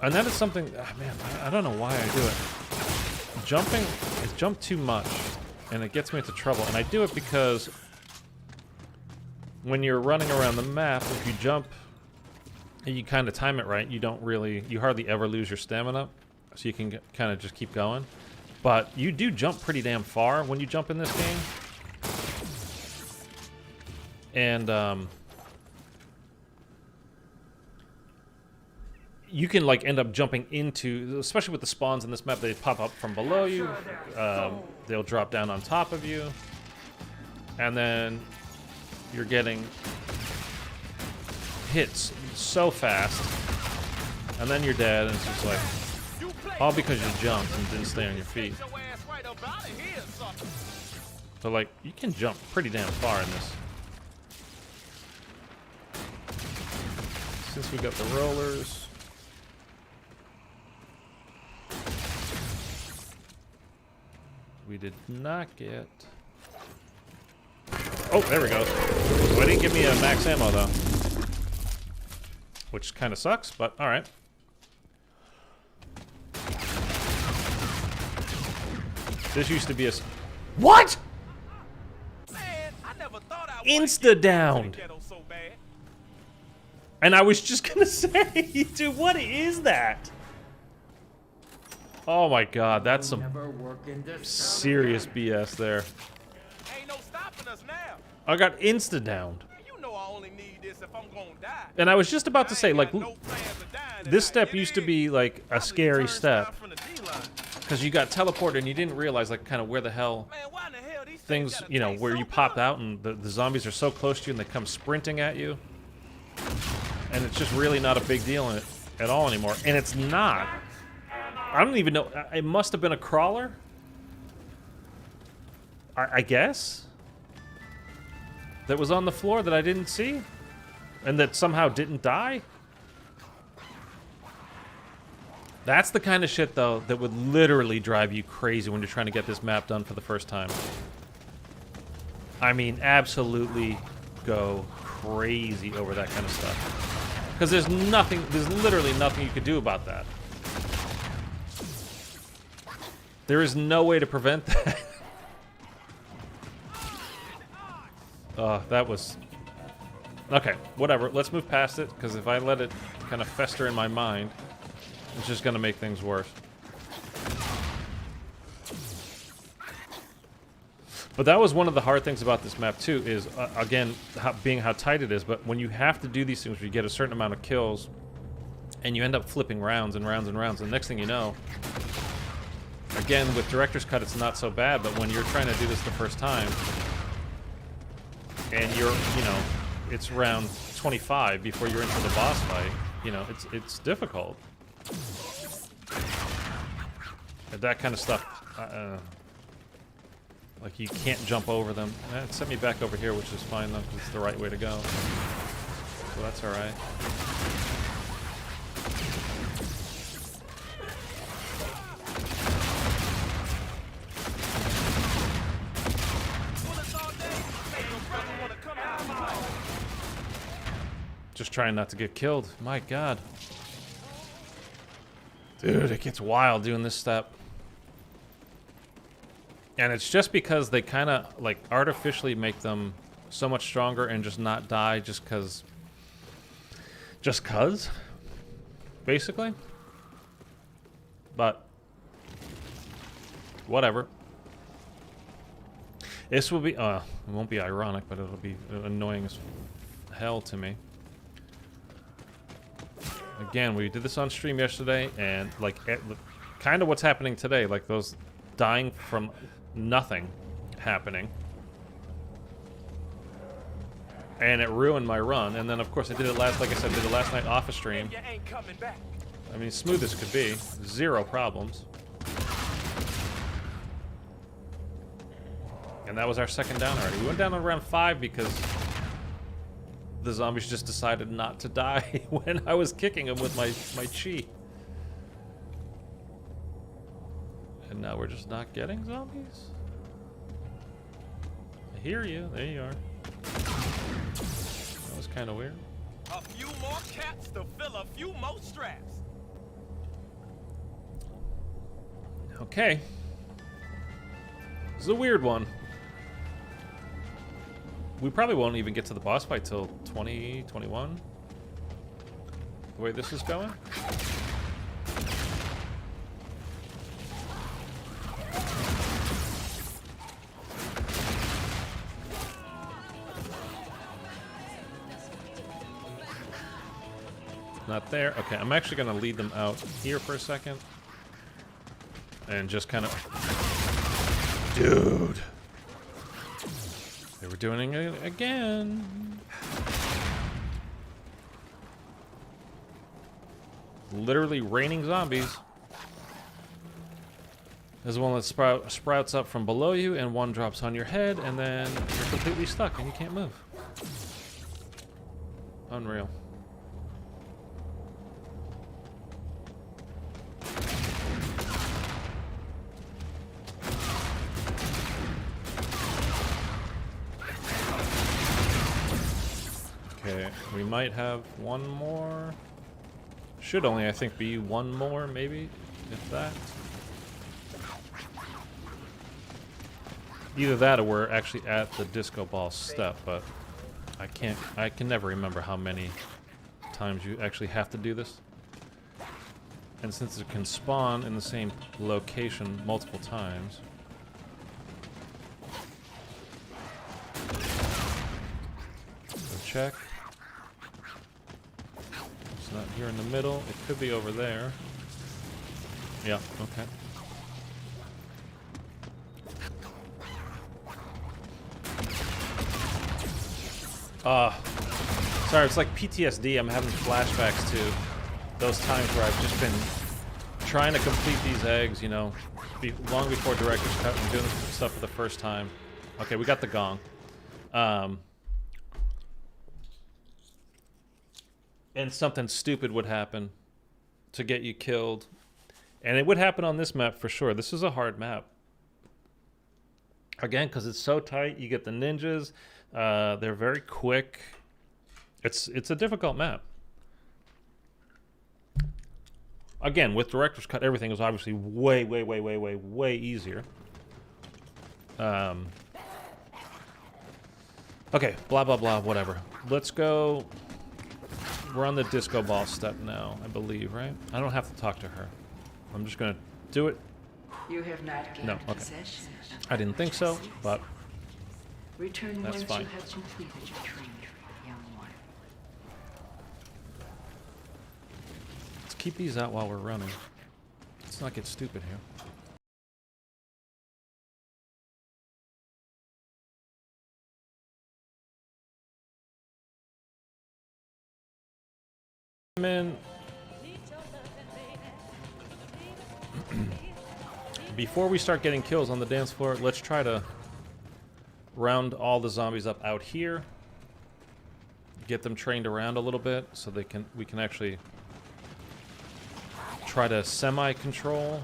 And that is something, man, I don't know why I do it. Jumping, I jump too much, and it gets me into trouble. And I do it because when you're running around the map, if you jump and you kind of time it right, you don't really, you hardly ever lose your stamina, so you can kind of just keep going. But you do jump pretty damn far when you jump in this game. And, you can like end up jumping into, especially with the spawns in this map, they pop up from below you, they'll drop down on top of you, and then you're getting hits so fast, and then you're dead, and it's just like, all because you jumped and didn't stay on your feet. But like, you can jump pretty damn far in this. Since we got the rollers, we did not get... Oh, there we go. So I didn't give me a max ammo, though. Which kind of sucks, but alright. This used to be a... What?! Man, I never thought I Insta-downed! And I was just gonna say, dude, what is that? Oh my god, that's some serious BS there. Ain't no stopping us now. I got insta-downed. You know I only need this if I'm gonna die. And I was just about to say, like, No plans of dying this tonight. step used to be like a scary step. Because you got teleported and you didn't realize, like, kind of where the hell Man, why in the hell these things, you know, where you pop out and the zombies are so close to you and they come sprinting at you. And it's just really not a big deal at all anymore. And it's not. I don't even know. It must have been a crawler. I guess. That was on the floor that I didn't see. And that somehow didn't die. That's the kind of shit, though, that would literally drive you crazy when you're trying to get this map done for the first time. I mean, absolutely go crazy over that kind of stuff. Because there's literally nothing you could do about that. There is no way to prevent that. That was... Okay, whatever. Let's move past it, because if I let it kind of fester in my mind, it's just going to make things worse. But that was one of the hard things about this map, too, is, again, being how tight it is, but when you have to do these things where you get a certain amount of kills, and you end up flipping rounds and rounds and rounds, and the next thing you know... Again, with Director's Cut, it's not so bad, but when you're trying to do this the first time, and you're, you know, it's round 25 before you're into the boss fight, you know, it's difficult. And that kind of stuff, like you can't jump over them. It sent me back over here, which is fine though, because it's the right way to go. So that's alright. Just trying not to get killed. My God. Dude, it gets wild doing this step. And it's just because they kind of, like, artificially make them so much stronger and just not die just because... Just cuz? Basically. But... whatever. This will be... it won't be ironic, but it'll be annoying as hell to me. Again, we did this on stream yesterday, and, like, kind of what's happening today. Like, those dying from... nothing happening, and it ruined my run. And then of course I did it last, like I said, did it last night off a stream. You ain't coming back. I mean, smooth as could be, zero problems. And that was our second down already. We went down on round 5 because the zombies just decided not to die when I was kicking them with my chi. And now we're just not getting zombies? I hear you. There you are. That was kind of weird. A few more cats to fill a few more straps. Okay. This is a weird one. We probably won't even get to the boss fight till 2021. The way this is going. Not there. Okay, I'm actually going to lead them out here for a second. And just kind of... Dude! They were doing it again. Literally raining zombies. There's one that sprouts up from below you, and one drops on your head, and then you're completely stuck and you can't move. Unreal. Okay, we might have one more. Should only, I think, be one more, maybe, if that. Either that or we're actually at the disco ball step, but I can never remember how many times you actually have to do this. And since it can spawn in the same location multiple times. So check. It's not here in the middle. It could be over there. Yeah, okay. Sorry, it's like PTSD. I'm having flashbacks to those times where I've just been trying to complete these eggs, you know, long before director's cut and doing this stuff for the first time. Okay, we got the gong. And something stupid would happen to get you killed. And it would happen on this map for sure. This is a hard map. Again, because it's so tight, you get the ninjas. They're very quick. It's a difficult map. Again, with director's cut, everything was obviously way easier. Okay, blah blah blah, whatever. Let's go. We're on the disco ball step now, I believe, right? I don't have to talk to her. I'm just gonna do it. You have not gained No, okay. possession of I didn't think so, but return that's once fine. you have completed your training, young one. let's keep these out while we're running. Let's not get stupid here. In. Before we start getting kills on the dance floor, let's try to round all the zombies up out here. Get them trained around a little bit so we can actually try to semi-control.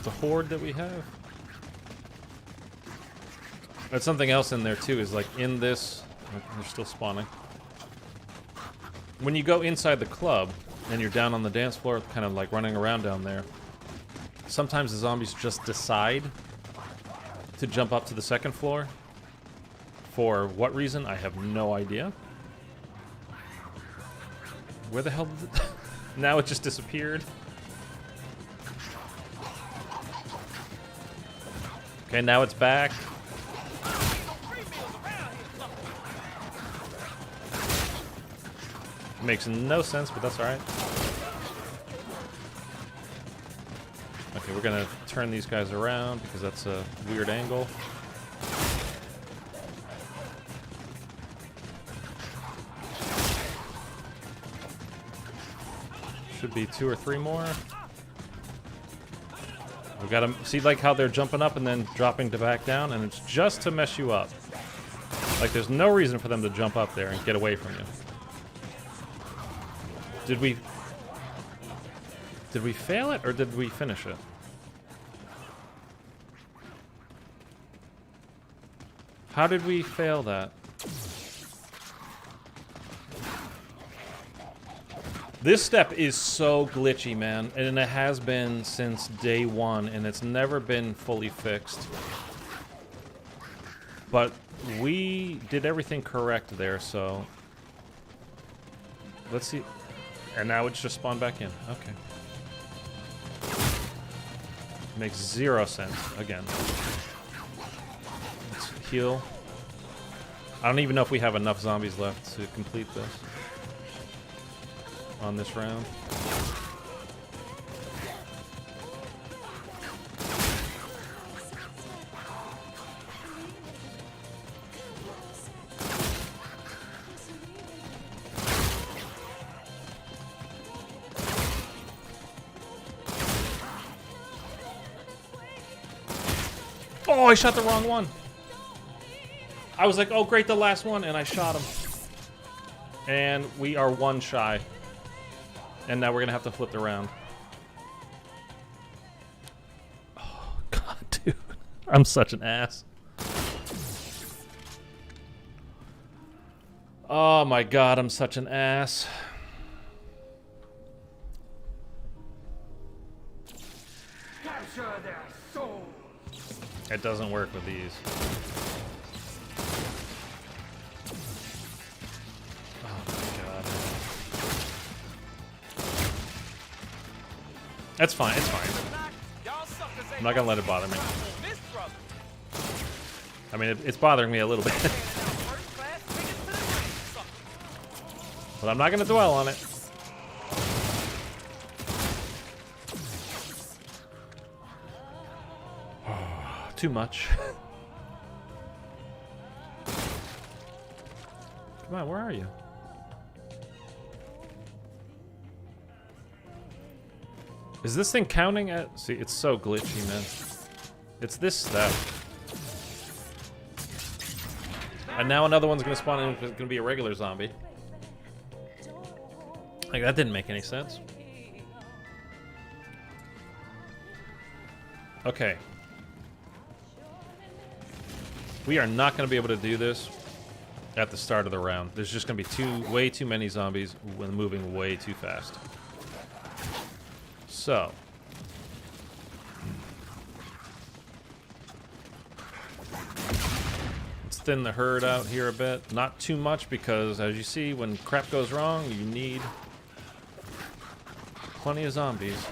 The horde that we have. There's something else in there too, is like in this... They're still spawning. When you go inside the club, and you're down on the dance floor, kind of like running around down there, sometimes the zombies just decide to jump up to the second floor. For what reason, I have no idea. Where the hell did it... Now it just disappeared. Okay, now it's back. Makes no sense, but that's alright. Okay, we're gonna turn these guys around because that's a weird angle. Should be 2 or 3 more. We gotta see like how they're jumping up and then dropping to back down, and it's just to mess you up. Like there's no reason for them to jump up there and get away from you. Did we fail it or did we finish it? How did we fail that? This step is so glitchy, man, and it has been since day 1, and it's never been fully fixed. But we did everything correct there, so... Let's see... And now it's just spawned back in. Okay. Makes 0 sense, again. Let's heal. I don't even know if we have enough zombies left to complete this. On this round. Oh, I shot the wrong one. I was like, oh great, the last one, and I shot him. And we are 1 shy. And now we're gonna have to flip the round. Oh god, dude. I'm such an ass. Oh my god, I'm such an ass. Capture their soul. It doesn't work with these. Oh my god. That's fine, it's fine. I'm not gonna let it bother me. I mean, it's bothering me a little bit. But I'm not gonna dwell on it. Too much. Come on, where are you? Is this thing counting at... See, it's so glitchy, man. It's this step. And now another one's gonna spawn in, it's gonna be a regular zombie. Like, that didn't make any sense. Okay. We are not gonna be able to do this at the start of the round. There's just gonna be way too many zombies when moving way too fast. So. Let's thin the herd out here a bit. Not too much because, as you see, when crap goes wrong, you need plenty of zombies.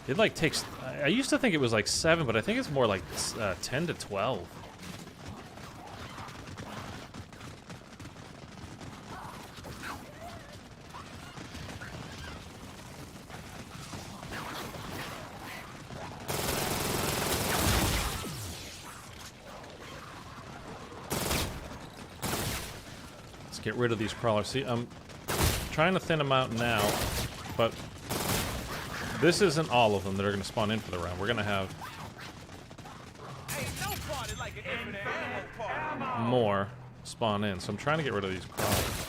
It like takes... I used to think it was like 7, but I think it's more like 10 to 12. Let's get rid of these crawlers. See, I'm trying to thin them out now, but this isn't all of them that are going to spawn in for the round. We're going to have more spawn in, so I'm trying to get rid of these crawlers.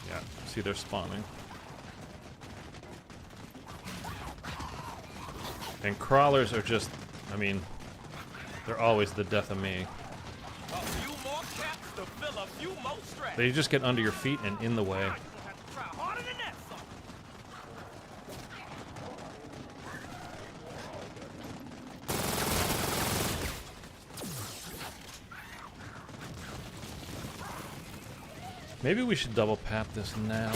Yeah, see, they're spawning. And crawlers are just, I mean, they're always the death of me. A few more caps to fill a few more straps. They just get under your feet and in the way. You're gonna have to try harder than that, son. Maybe we should double pap this now.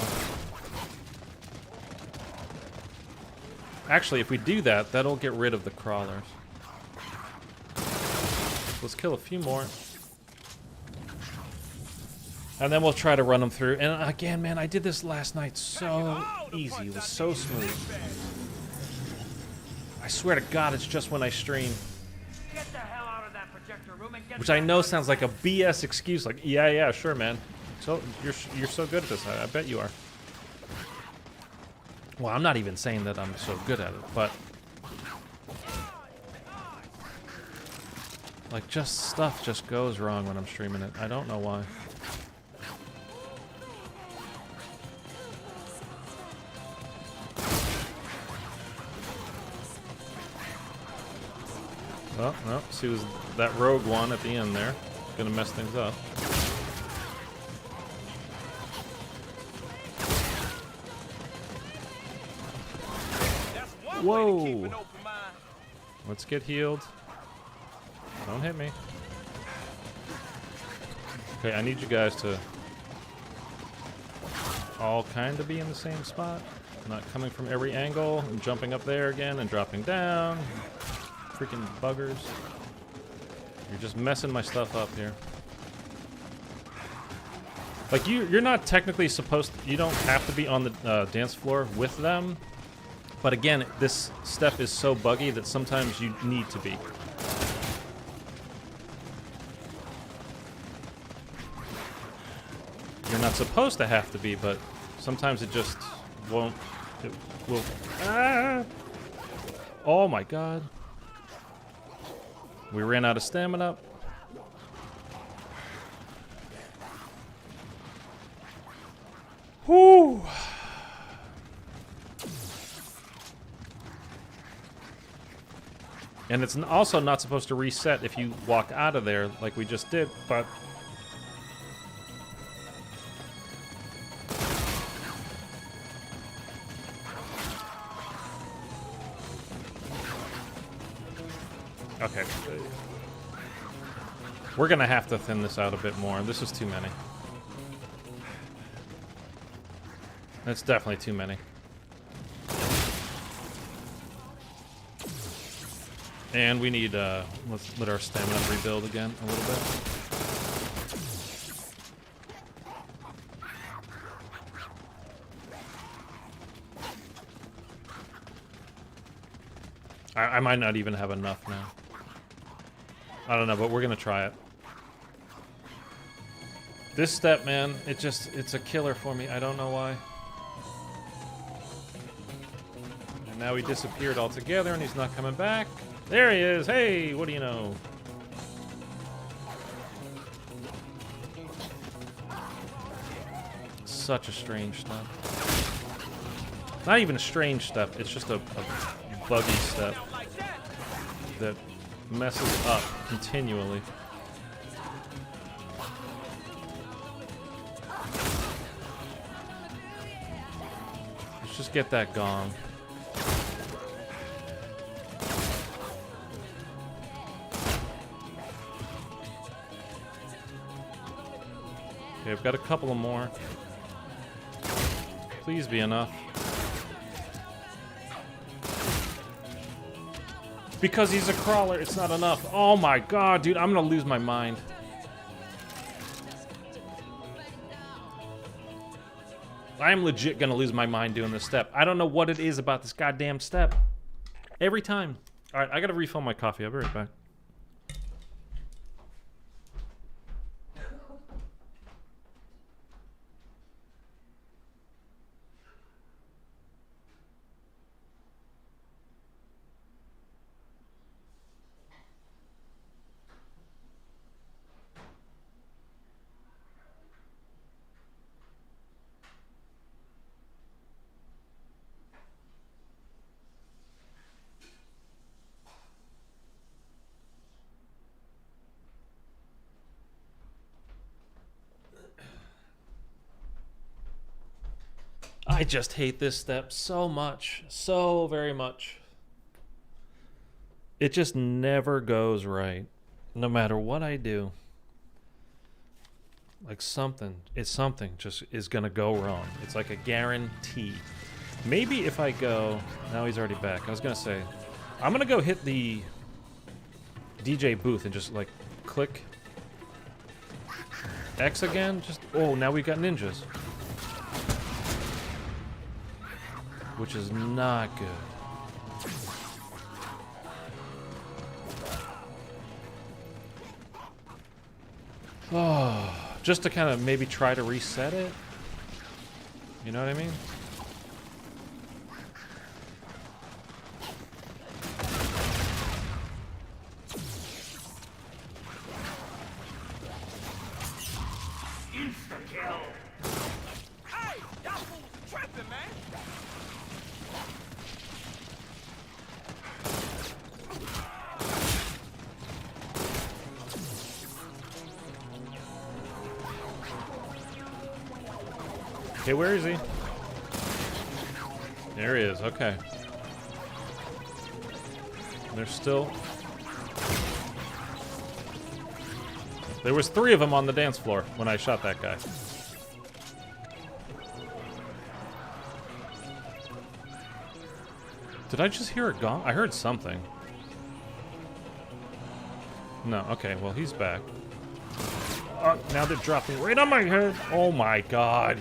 Actually, if we do that, that'll get rid of the crawlers. Let's kill a few more. And then we'll try to run them through. And again, man, I did this last night so easy. It was so smooth. I swear to God, it's just when I stream. Get the hell out of that projector room and get Which I know sounds like a BS excuse. Like, yeah, sure, man. So you're so good at this. I bet you are. Well, I'm not even saying that I'm so good at it, but like just stuff just goes wrong when I'm streaming it. I don't know why. Well, no. See, it was that rogue one at the end there. Gonna mess things up. Whoa! Let's get healed. Don't hit me. Okay, I need you guys to all kind of be in the same spot. Not coming from every angle and jumping up there again and dropping down. Freaking buggers. You're just messing my stuff up here. Like, you're not technically supposed to, you don't have to be on the dance floor with them. But again, this step is so buggy that sometimes you need to be. You're not supposed to have to be, but sometimes it just won't. It will. Ah! Oh my God. We ran out of stamina. Whew. And it's also not supposed to reset if you walk out of there like we just did, but... Okay. We're gonna have to thin this out a bit more. This is too many. That's definitely too many. And we need, let's let our stamina rebuild again a little bit. I might not even have enough now. I don't know, but we're gonna try it. This step, man, it's a killer for me. I don't know why. And now he disappeared altogether and he's not coming back. There he is. Hey, what do you know? Such a strange step. Not even a strange step. It's just a buggy step that messes up continually. Let's just get that gong. Okay, I've got a couple of more. Please be enough. Because he's a crawler, it's not enough. Oh my God, dude, I'm gonna lose my mind. I'm legit gonna lose my mind doing this step. I don't know what it is about this goddamn step. Every time. All right, I gotta refill my coffee. I'll be right back. I just hate this step so much. So very much. It just never goes right. No matter what I do. Like something just is going to go wrong. It's like a guarantee. Maybe if I go... Now he's already back. I was going to say... I'm going to go hit the DJ booth and just like click X again. Just... Oh, now we've got ninjas. Which is not good. Oh, just to kind of maybe try to reset it. You know what I mean? Insta-kill. Hey, y'all fools tripping, man. Okay, where is he? There he is, okay. There's still... There was 3 of them on the dance floor when I shot that guy. Did I just hear a gong? I heard something. No, okay, well he's back. Oh, now they're dropping right on my head. Oh my god.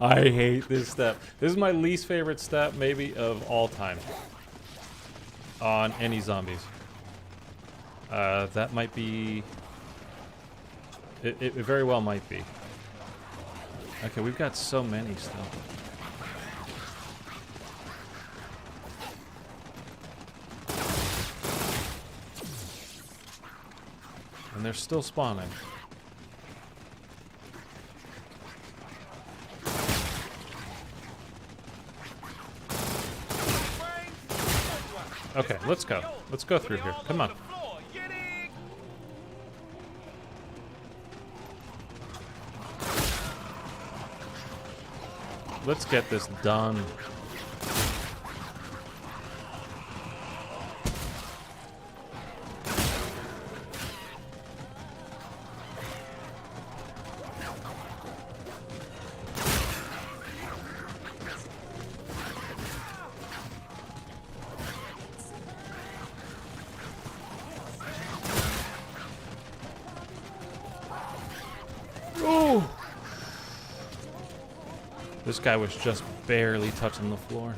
I hate this step. This is my least favorite step, maybe, of all time. On any zombies. That might be... It very well might be. Okay, we've got so many still. And they're still spawning. Okay, let's go. Let's go through here. Come on. Let's get this done. Oh! This guy was just barely touching the floor.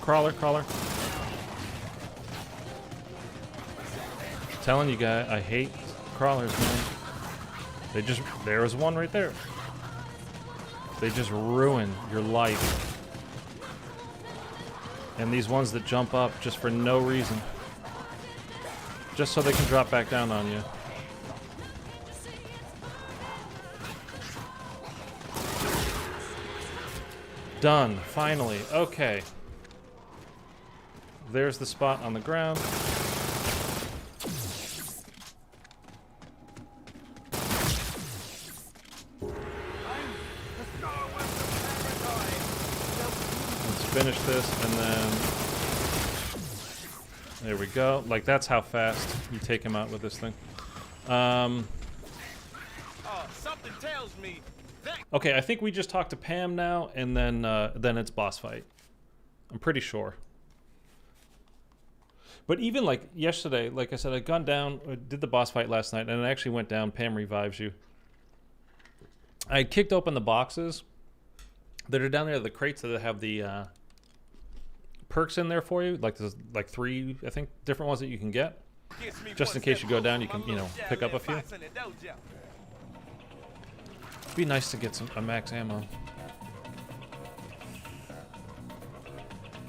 Crawler. Telling you guys, I hate crawlers, man. There was one right there. They just ruin your life. And these ones that jump up just for no reason. Just so they can drop back down on you. Done, finally. Okay. There's the spot on the ground. Let's finish this and then... There we go. Like, that's how fast you take him out with this thing. Something tells me that... Okay, I think we just talk to Pam now, and then it's boss fight. I'm pretty sure. But even like yesterday, like I said, I'd gone down, did the boss fight last night, and it actually went down. Pam revives you. I had kicked open the boxes that are down there, the crates that have the perks in there for you, like there's like 3, I think, different ones that you can get. Just in case you go down, you can, you know, pick up a few. It'd be nice to get a max ammo.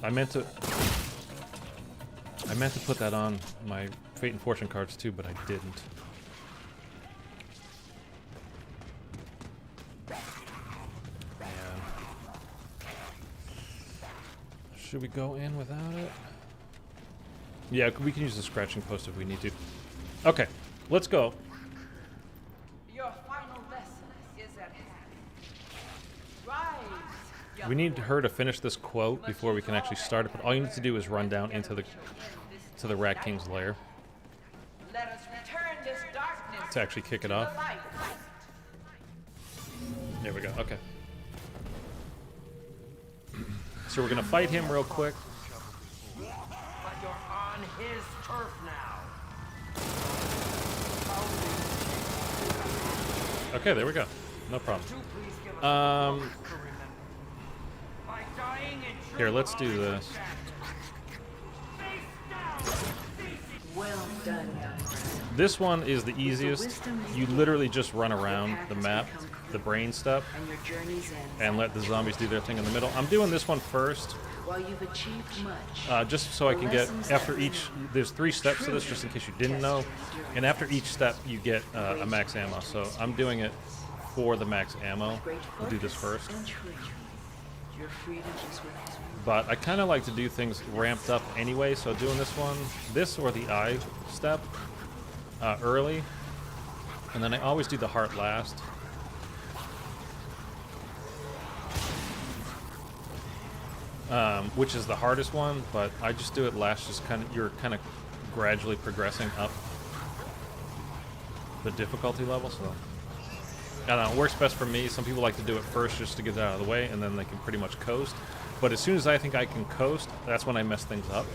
I meant to put that on my Fate and Fortune cards too, but I didn't. Man. Should we go in without it? Yeah, we can use the scratching post if we need to. Okay, let's go. Your final lesson is at hand. Rise, We need her to finish this quote before we can actually start it, but all you need to do is run down into the Rat King's lair let us return this darkness to actually kick it off. to light. There we go, okay. So we're gonna fight him real quick. But you're on his turf now. Okay, there we go. No problem. Do please give us a moment to remember. By dying in true Here, let's do honor this. face down. Well done, young friend. This one is the easiest. You literally just run around the map, the brain step, And your journey's end. and let the zombies do their thing in the middle. I'm doing this one first, While you've achieved much, just so I can get, after each, there's 3 steps to this, just in case you didn't know, and after each step you get a max ammo, so I'm doing it for the max ammo. great We'll do this focus first. and treasure, your freedom is within you. But I kind of like to do things ramped up anyway, so doing this one, this or the eye step early, and then I always do the heart last. Which is the hardest one, but I just do it last, just you're kind of gradually progressing up the difficulty level, so I don't know, it works best for me. Some people like to do it first just to get it out of the way, and then they can pretty much coast. But as soon as I think I can coast, that's when I mess things up.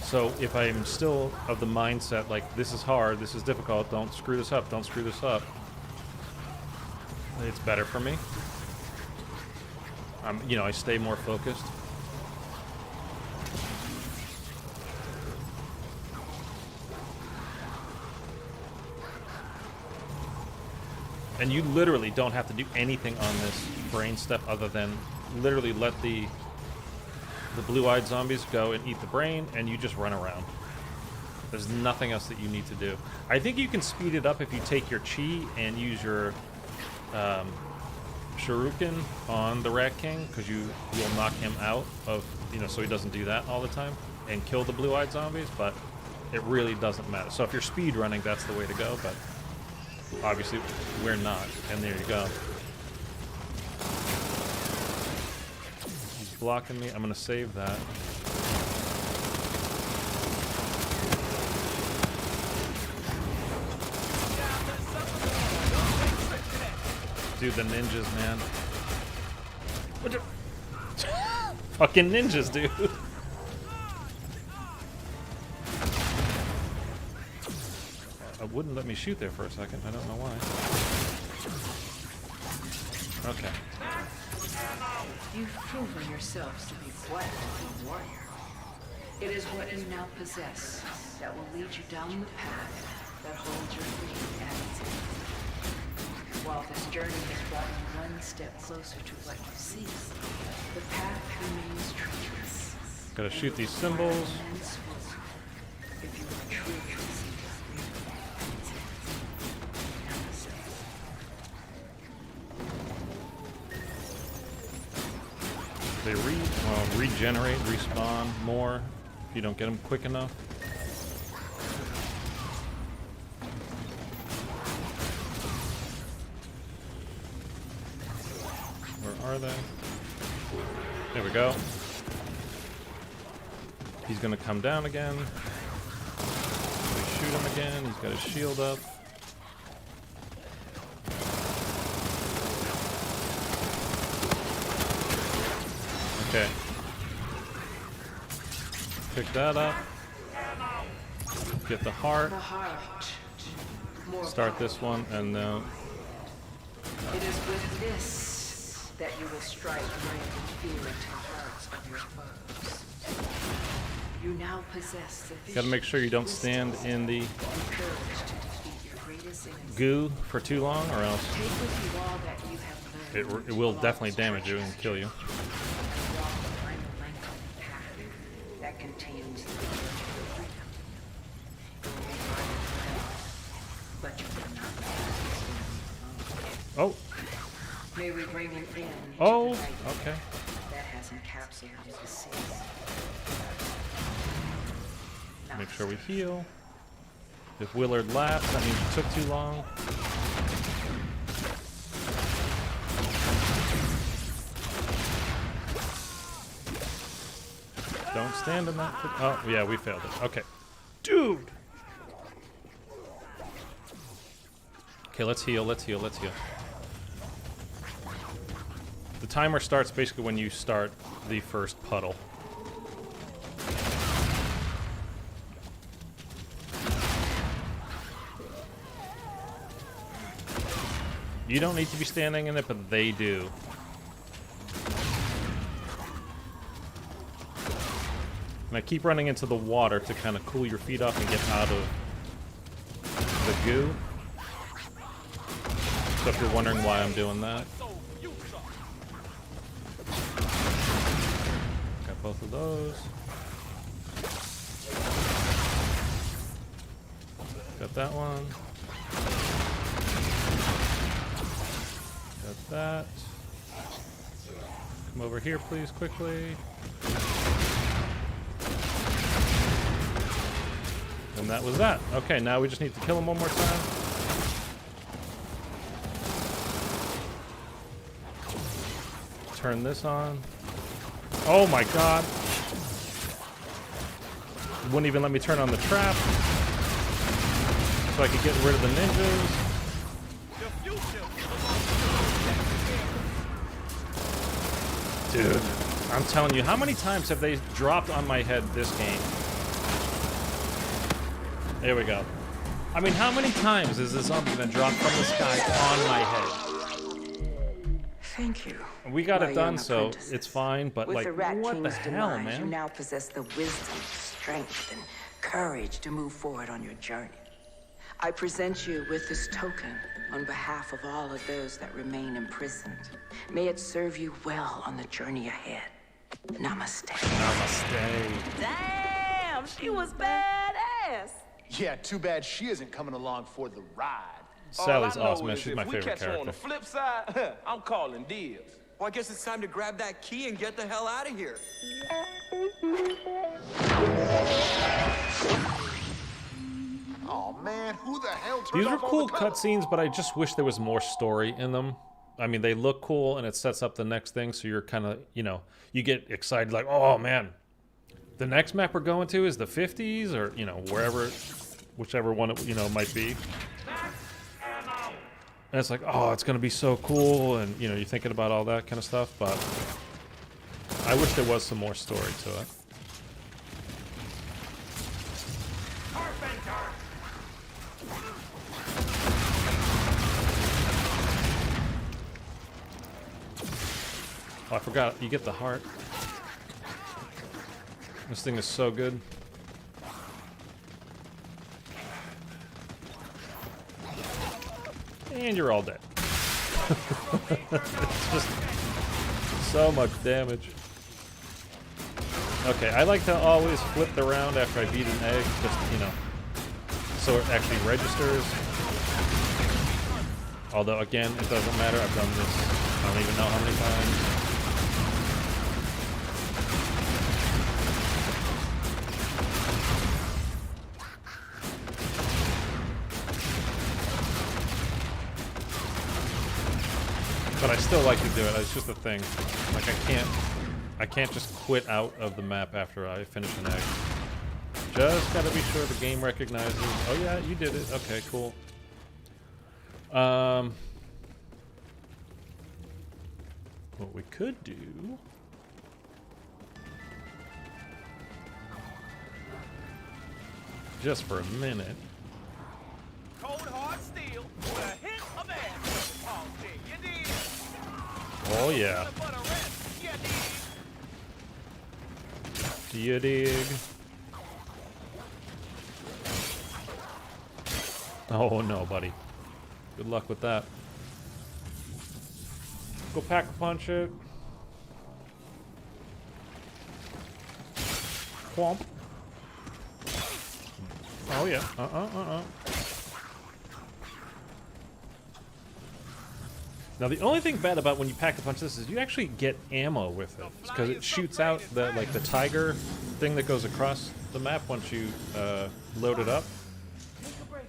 So if I'm still of the mindset, like, this is hard, this is difficult, don't screw this up, don't screw this up, it's better for me. You know, I stay more focused. And you literally don't have to do anything on this brain step other than literally let the blue-eyed zombies go and eat the brain, and you just run around. There's nothing else that you need to do. I think you can speed it up if you take your chi and use your shuriken on the Rat King, because you'll knock him out of, you know, so he doesn't do that all the time, and kill the blue-eyed zombies, but it really doesn't matter. So if you're speed running, that's the way to go, but obviously we're not, and there you go. He's blocking me. I'm gonna save that. Dude, the ninjas, man. What the? Fucking ninjas, dude. It wouldn't let me shoot there for a second. I don't know why. Okay. You've proven yourselves to be quite a warrior. It is what you now possess that will lead you down the path that holds your freedom at its end. While this journey has brought you one step closer to what you seek, the path remains treacherous. Gotta shoot these symbols. And swift, if you are truly seeking freedom at its end. Now listen. They regenerate, respawn more if you don't get them quick enough. Where are they? There we go. He's gonna come down again. We shoot him again. He's got his shield up. Okay. Pick that up. Get the heart. The heart. More Start this one, and It is with this that you will strike random fear into the hearts of your foes. You now possess sufficient gotta make sure you don't stand in the and courage to defeat your greatest enemies. goo for too long, or else Take with you all that you have learned. it will definitely damage you and kill you. Walk the final length of the path that contains the way to your freedom. It will be hard forever, but you will not be alone. Oh, May we bring him in? Oh, to the night okay. that has encapsulated the seas. Make sure we heal. If Willard laughs, that means it took too long. Don't stand in that. Oh, yeah, we failed it. Okay. Dude! Okay, let's heal, let's heal, let's heal. The timer starts basically when you start the first puddle. You don't need to be standing in it, but they do. And I keep running into the water to kind of cool your feet off and get out of the goo. So if you're wondering why I'm doing that. Got both of those. Got that one. Got that. Come over here, please, quickly. And that was that. Okay, now we just need to kill him one more time. Turn this on. Oh my god. Wouldn't even let me turn on the trap. So I could get rid of the ninjas. Dude, I'm telling you, how many times have they dropped on my head this game? There we go. I mean, how many times is this zombie gonna drop from the sky on my head? Thank you. We got my it done, young so apprentices. it's fine, but With like, the Rat what the King's hell, demise, you man? now possess the wisdom, strength, and courage to move forward on your journey. I present you with this token on behalf of all of those that remain imprisoned. May it serve you well on the journey ahead. Namaste. Namaste. Damn, she was badass. Yeah, too bad she isn't coming along for the ride. Sally's All I know awesome, man. is She's if my we favorite catch her on the character. flip side, I'm calling dibs. Well, I guess it's time to grab that key and get the hell out of here. Oh man, who the hell turned These are off all cool the colors? cutscenes, but I just wish there was more story in them. I mean, they look cool, and it sets up the next thing, so you're kind of, you know, you get excited, like, oh man, the next map we're going to is the 50s, or, you know, wherever, whichever one it, you know, might be. And it's like, oh, it's going to be so cool, and, you know, you're thinking about all that kind of stuff, but I wish there was some more story to it. Oh, I forgot, you get the heart. This thing is so good. And you're all dead. It's just so much damage. Okay, I like to always flip the round after I beat an egg, just, you know, so it actually registers. Although, again, it doesn't matter. I've done this, I don't even know how many times. But I still like to do it. It's just a thing. Like I can't just quit out of the map after I finish an egg. Just gotta be sure the game recognizes. Oh yeah, you did it. Okay, cool. What we could do. Just for a minute. Cold hard steel with a hint of ass. Oh, shit, you did. Oh yeah. But a rest, you did. Do you dig? Oh no, buddy. Good luck with that. Go pack a punch it. Whomp. Oh yeah. Now the only thing bad about when you pack a punch this is you actually get ammo with it, because it shoots out the like the tiger thing that goes across the map once you load it up. Take a break.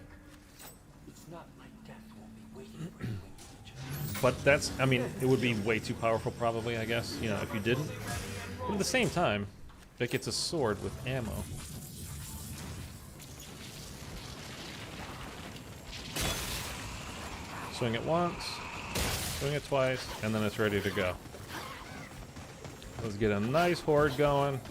It's not like death won't be waiting for you when you reach it. But that's, I mean, it would be way too powerful probably, I guess, you know, if you didn't. But at the same time, it gets a sword with ammo. Swing it once, swing it twice, and then it's ready to go. Let's get a nice horde going.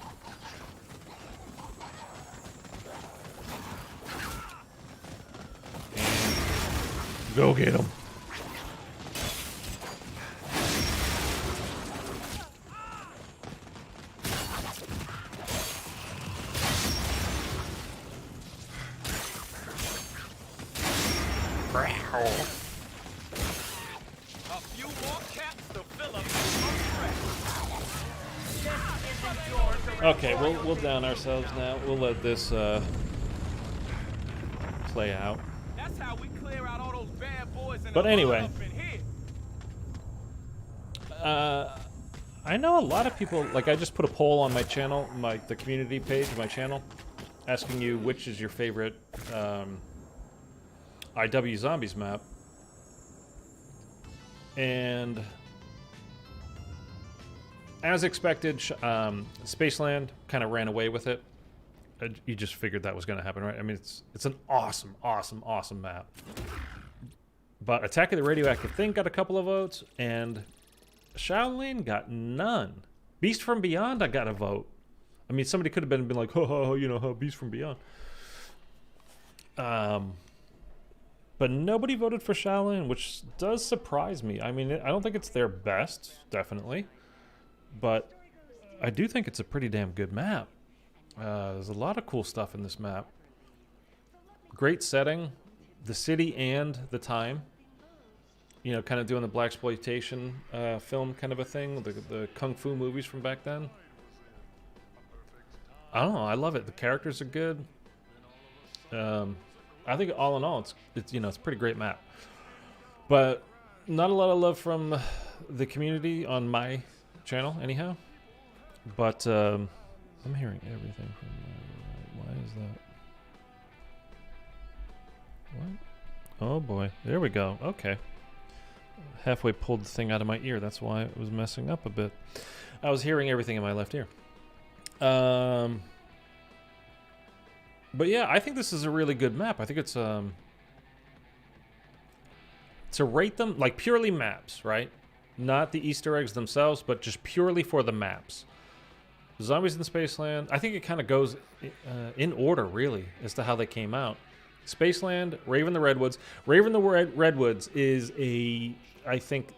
And go get them. A few more caps to fill up the Okay, we'll down ourselves now. We'll let this play out. That's how we clear out all those bad boys in But the anyway. up in here. I know a lot of people, like I just put a poll on my channel, the community page of my channel, asking you which is your favorite IW Zombies map. And as expected, Spaceland kind of ran away with it. You just figured that was going to happen, right? I mean, it's an awesome, awesome, awesome map. But Attack of the Radioactive Thing got a couple of votes, and Shaolin got none. Beast from Beyond, I got a vote. I mean, somebody could have been like, ho, you know, Beast from Beyond. But nobody voted for Shaolin, which does surprise me. I mean, I don't think it's their best, definitely. But I do think it's a pretty damn good map. There's a lot of cool stuff in this map. Great setting. The city and the time. You know, kind of doing the blaxploitation film kind of a thing. The kung fu movies from back then. I don't know. I love it. The characters are good. I think all in all, it's you know, it's a pretty great map. But not a lot of love from the community on my channel, anyhow. But I'm hearing everything from why is that? What? Oh boy, there we go. Okay. Halfway pulled the thing out of my ear. That's why it was messing up a bit. I was hearing everything in my left ear. But yeah, I think this is a really good map. I think it's to rate them like purely maps, right? Not the Easter eggs themselves, but just purely for the maps. Zombies in Spaceland, I think it kind of goes in order, really, as to how they came out. Spaceland, Raven the Redwoods. Raven the Redwoods is I think,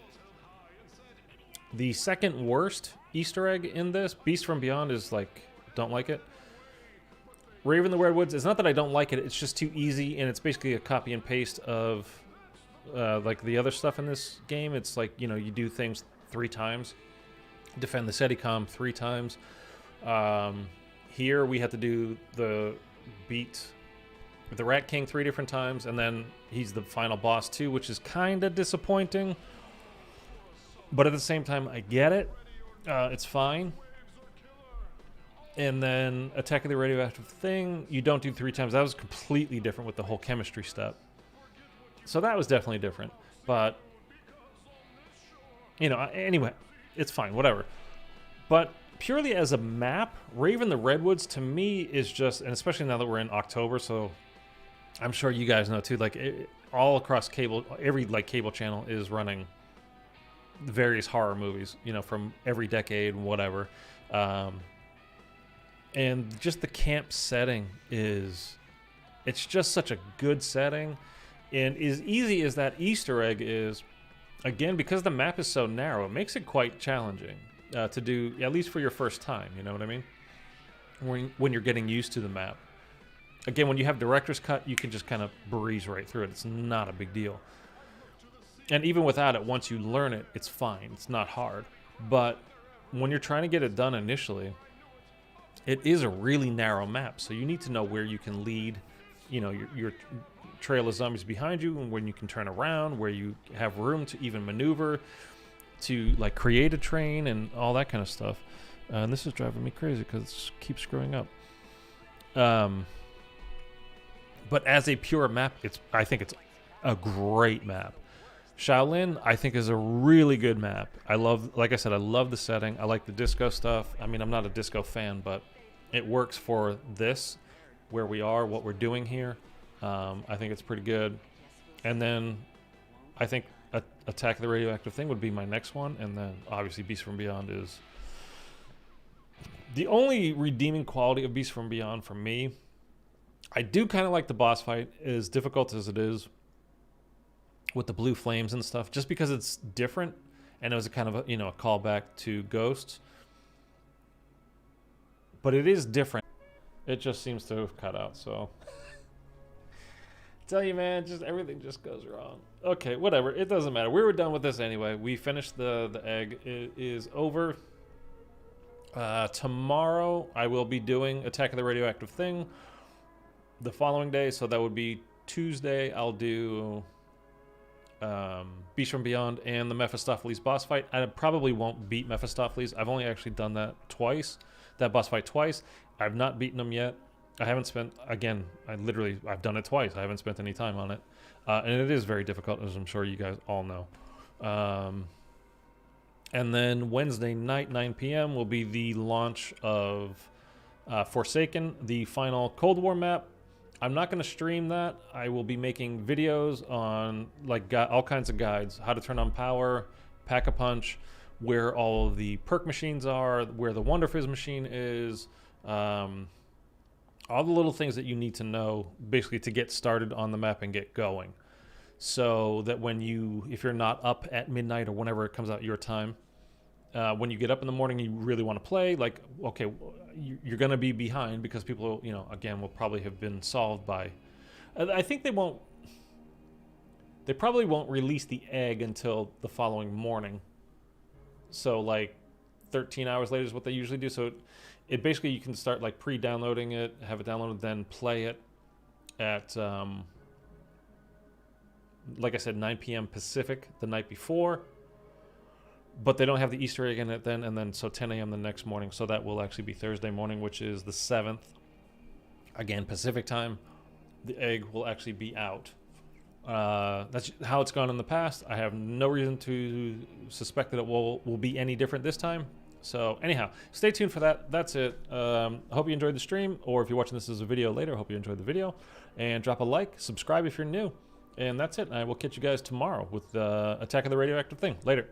the second worst Easter egg in this. Beast from Beyond is like, don't like it. Raven the Redwoods, it's not that I don't like it, it's just too easy, and it's basically a copy and paste of like the other stuff in this game. It's like, you know, you do things 3 times. Defend the Steadicom 3 times. Here we had to do beat the Rat King 3 different times, and then he's the final boss too, which is kind of disappointing. But at the same time, I get it. It's fine. And then Attack of the Radioactive Thing, you don't do 3 times. That was completely different with the whole chemistry step. So that was definitely different. But, you know, anyway, it's fine, whatever. But purely as a map, Raven the Redwoods to me is just, and especially now that we're in October, so I'm sure you guys know too, like all across cable, every like cable channel is running various horror movies, you know, from every decade, whatever. And just the camp setting it's just such a good setting. And as easy as that Easter egg is, again, because the map is so narrow, it makes it quite challenging to do, at least for your first time, you know what I mean? When you're getting used to the map. Again, when you have director's cut, you can just kind of breeze right through it. It's not a big deal. And even without it, once you learn it, it's fine. It's not hard. But when you're trying to get it done initially, it is a really narrow map, so you need to know where you can lead, you know, your trail of zombies behind you, and when you can turn around, where you have room to even maneuver, to like create a train and all that kind of stuff. And this is driving me crazy because it keeps screwing up. But as a pure map, I think it's a great map. Shaolin, I think, is a really good map. I love, like I said, I love the setting. I like the disco stuff. I mean, I'm not a disco fan, but it works for this, where we are, what we're doing here. I think it's pretty good. And then I think Attack of the Radioactive Thing would be my next one. And then obviously Beast from Beyond is the only redeeming quality of Beast from Beyond for me. I do kind of like the boss fight, as difficult as it is, with the blue flames and stuff, just because it's different, and it was a kind of a, you know, a callback to Ghosts. But it is different. It just seems to have cut out, so tell you, man, just everything just goes wrong. Okay, whatever, it doesn't matter. We were done with this anyway. We finished the egg. It is over. Tomorrow I will be doing Attack of the Radioactive Thing. The following day, so that would be Tuesday, I'll do Beast from Beyond and the Mephistopheles boss fight. I probably won't beat Mephistopheles. I've only actually done that twice, that boss fight twice. I've not beaten him yet. I haven't spent, again, I've done it twice. I haven't spent any time on it. And it is very difficult, as I'm sure you guys all know. And then Wednesday night, 9 p.m. will be the launch of Forsaken, the final Cold War map. I'm not going to stream that. I will be making videos on like all kinds of guides, how to turn on power, Pack-a-Punch, where all of the perk machines are, where the Wonder Fizz machine is, all the little things that you need to know basically to get started on the map and get going. So that if you're not up at midnight or whenever it comes out your time, when you get up in the morning, you really want to play, like, okay, you're going to be behind because people, you know, again, will probably have been solved by, I think they probably won't release the egg until the following morning. So like 13 hours later is what they usually do. So it basically, you can start like pre-downloading it, have it downloaded, then play it at, like I said, 9 p.m. Pacific the night before. But they don't have the Easter egg in it then, and then so 10 a.m. the next morning. So that will actually be Thursday morning, which is the 7th. Again, Pacific time. The egg will actually be out. That's how it's gone in the past. I have no reason to suspect that it will be any different this time. So anyhow, stay tuned for that. That's it. I hope you enjoyed the stream, or if you're watching this as a video later, I hope you enjoyed the video. And drop a like, subscribe if you're new. And that's it. I will catch you guys tomorrow with Attack of the Radioactive Thing. Later.